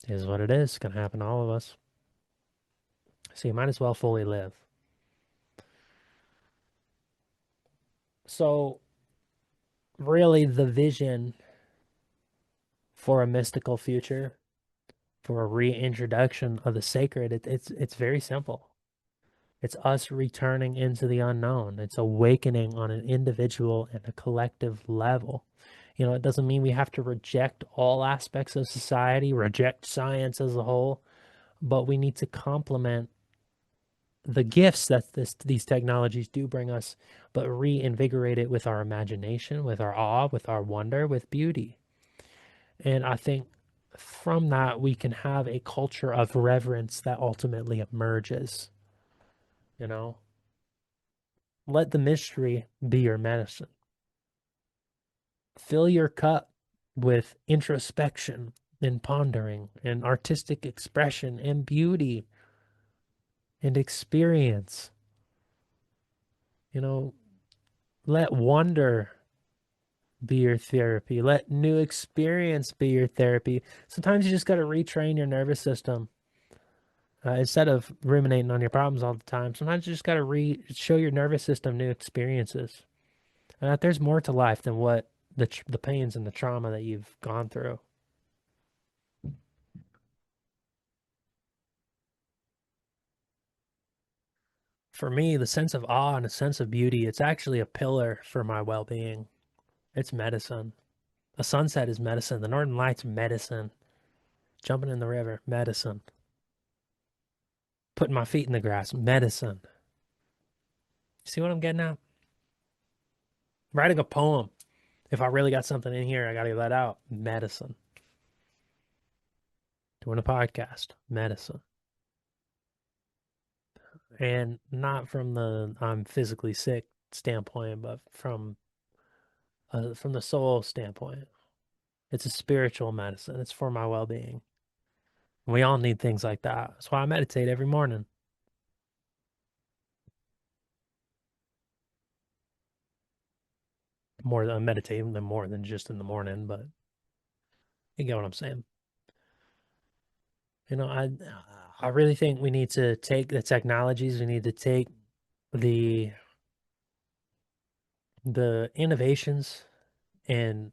it is what it is. It's going to happen to all of us. So you might as well fully live. So, really, the vision for a mystical future, for a reintroduction of the sacred, it's very simple. It's us returning into the unknown. It's awakening on an individual and a collective level. It doesn't mean we have to reject all aspects of society, reject science as a whole, but we need to complement the gifts that these technologies do bring us, but reinvigorate it with our imagination, with our awe, with our wonder, with beauty. And I think from that, we can have a culture of reverence that ultimately emerges. You know, let the mystery be your medicine. Fill your cup with introspection and pondering and artistic expression and beauty and experience. You know, let wonder be your therapy. Let new experience be your therapy. Sometimes you just got to retrain your nervous system. Instead of ruminating on your problems all the time, sometimes you just got to show your nervous system new experiences. And that there's more to life than what the pains and the trauma that you've gone through. For me, the sense of awe and a sense of beauty, it's actually a pillar for my well-being. It's medicine. A sunset is medicine. The Northern Lights, medicine. Jumping in the river, medicine. Putting my feet in the grass, medicine. See what I'm getting at? Writing a poem. If I really got something in here, I got to let out. Medicine. Doing a podcast. Medicine. And not from the I'm physically sick standpoint, but from the soul standpoint. It's a spiritual medicine. It's for my well-being. We all need things like that. That's why I meditate every morning. More than I'm meditating than more than just in the morning, but you get what I'm saying. You know, I really think we need to take the technologies, we need to take the the innovations and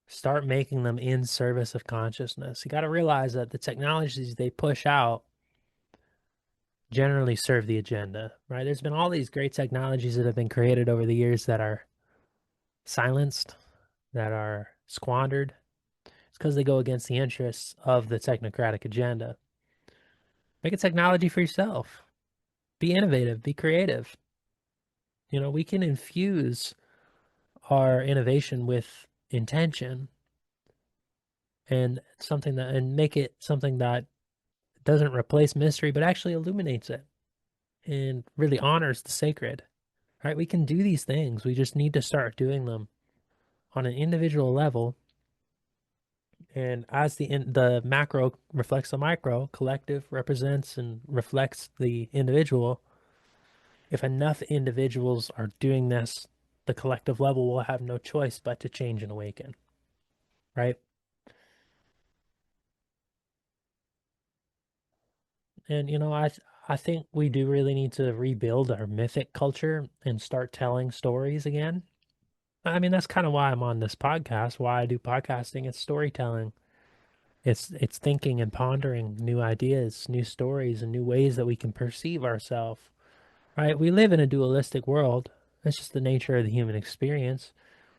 start making them in service of consciousness. You got to realize that the technologies they push out, generally serve the agenda, right? There's been all these great technologies that have been created over the years that are silenced, that are squandered. It's because they go against the interests of the technocratic agenda. Make a technology for yourself. Be innovative, be creative. We can infuse our innovation with intention and make it something that doesn't replace mystery but actually illuminates it and really honors the sacred. Right? We can do these things. We just need to start doing them on an individual level. And as the macro reflects the micro, collective represents and reflects the individual. If enough individuals are doing this, the collective level will have no choice but to change and awaken, right? And I think we do really need to rebuild our mythic culture and start telling stories again. I mean, that's kind of why I'm on this podcast, why I do podcasting. It's storytelling. It's thinking and pondering new ideas, new stories, and new ways that we can perceive ourselves. Right? We live in a dualistic world. That's just the nature of the human experience.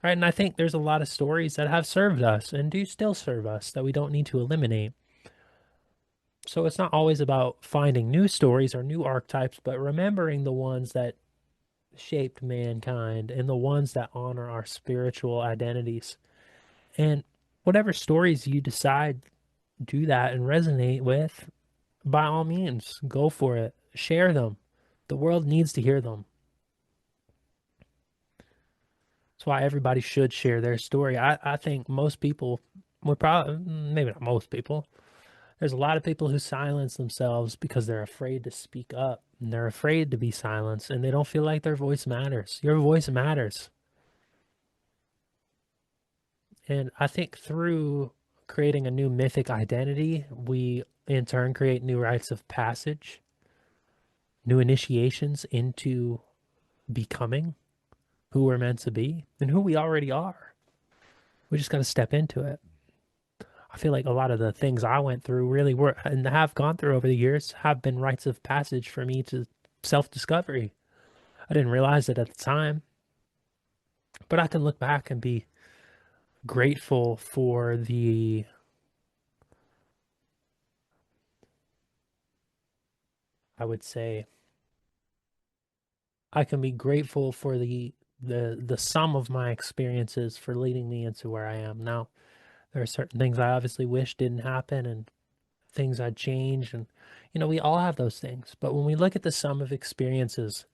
Right? And I think there's a lot of stories that have served us and do still serve us that we don't need to eliminate. So it's not always about finding new stories or new archetypes, but remembering the ones that shaped mankind and the ones that honor our spiritual identities. And whatever stories you decide do that and resonate with, by all means, go for it. Share them. The world needs to hear them. That's why everybody should share their story. I think most people would probably, maybe not most people, there's a lot of people who silence themselves because they're afraid to speak up and they're afraid to be silenced and they don't feel like their voice matters. Your voice matters. And I think through creating a new mythic identity, we in turn create new rites of passage, new initiations into becoming who we're meant to be and who we already are. We just got to step into it. I feel like a lot of the things I went through really were and have gone through over the years have been rites of passage for me to self discovery. I didn't realize it at the time, but I can look back and be grateful for I would say, I can be grateful for the sum of my experiences for leading me into where I am now. There are certain things I obviously wish didn't happen and things I'd change. And, we all have those things. But when we look at the sum of experiences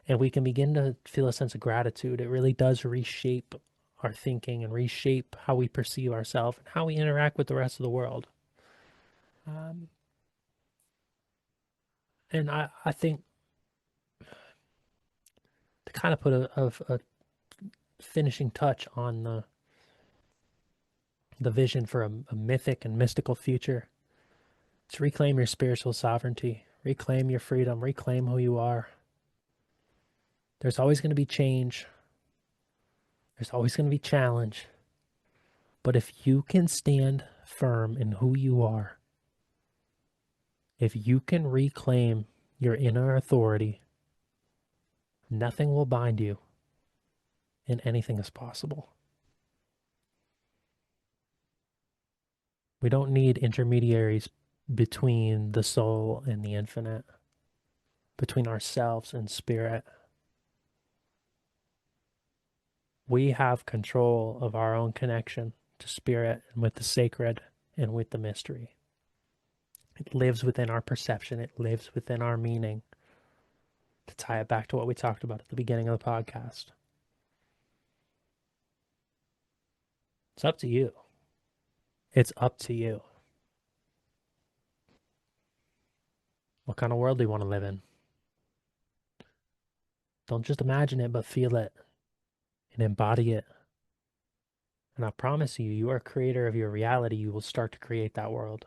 and we can begin to feel a sense of gratitude, it really does reshape our thinking and reshape how we perceive ourselves and how we interact with the rest of the world. Um, and I think to kind of put a finishing touch on the vision for a mythic and mystical future, to reclaim your spiritual sovereignty, reclaim your freedom, reclaim who you are. There's always going to be change. There's always going to be challenge. But if you can stand firm in who you are, if you can reclaim your inner authority, nothing will bind you and anything is possible. We don't need intermediaries between the soul and the infinite, between ourselves and spirit. We have control of our own connection to spirit and with the sacred and with the mystery. It lives within our perception. It lives within our meaning. To tie it back to what we talked about at the beginning of the podcast, it's up to you. It's up to you. What kind of world do you want to live in? Don't just imagine it, but feel it and embody it. And I promise you, you are a creator of your reality. You will start to create that world.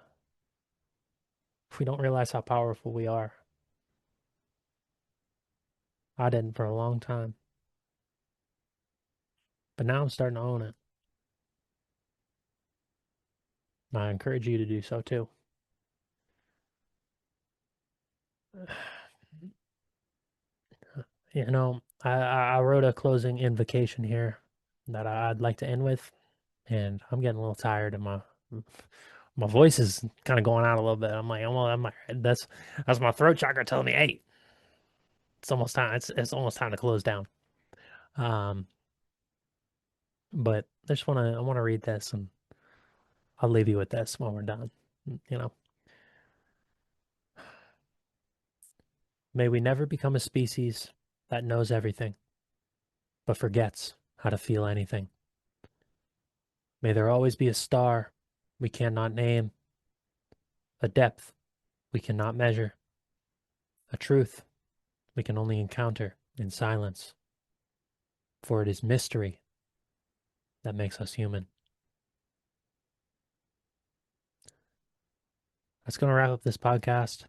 If we don't realize how powerful we are, I didn't for a long time. But now I'm starting to own it. And I encourage you to do so too. I wrote a closing invocation here that I'd like to end with, and I'm getting a little tired and my voice is kind of going out a little bit. I'm like, well, that's my throat chakra telling me, hey, it's almost time. It's almost time to close down. Um, but I want to read this, and I'll leave you with this when we're done. You know, may we never become a species that knows everything, but forgets how to feel anything. May there always be a star we cannot name, a depth we cannot measure, a truth we can only encounter in silence, for it is mystery that makes us human. That's going to wrap up this podcast.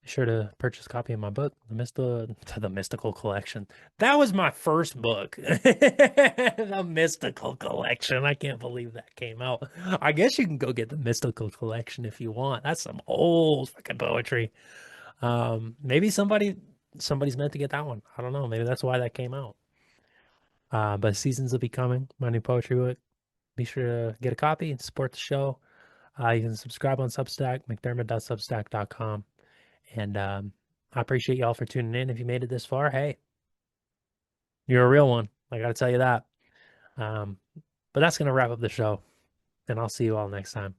Be sure to purchase a copy of my book, The Mystical Collection. That was my first book. The Mystical Collection. I can't believe that came out. I guess you can go get The Mystical Collection if you want. That's some old fucking poetry. Maybe somebody's meant to get that one. I don't know. Maybe that's why that came out. But Seasons of Becoming, my new poetry book. Be sure to get a copy and support the show. You can subscribe on Substack, McDermod.substack.com. And I appreciate y'all for tuning in. If you made it this far, hey, you're a real one. I got to tell you that. Um, but that's going to wrap up the show. And I'll see you all next time.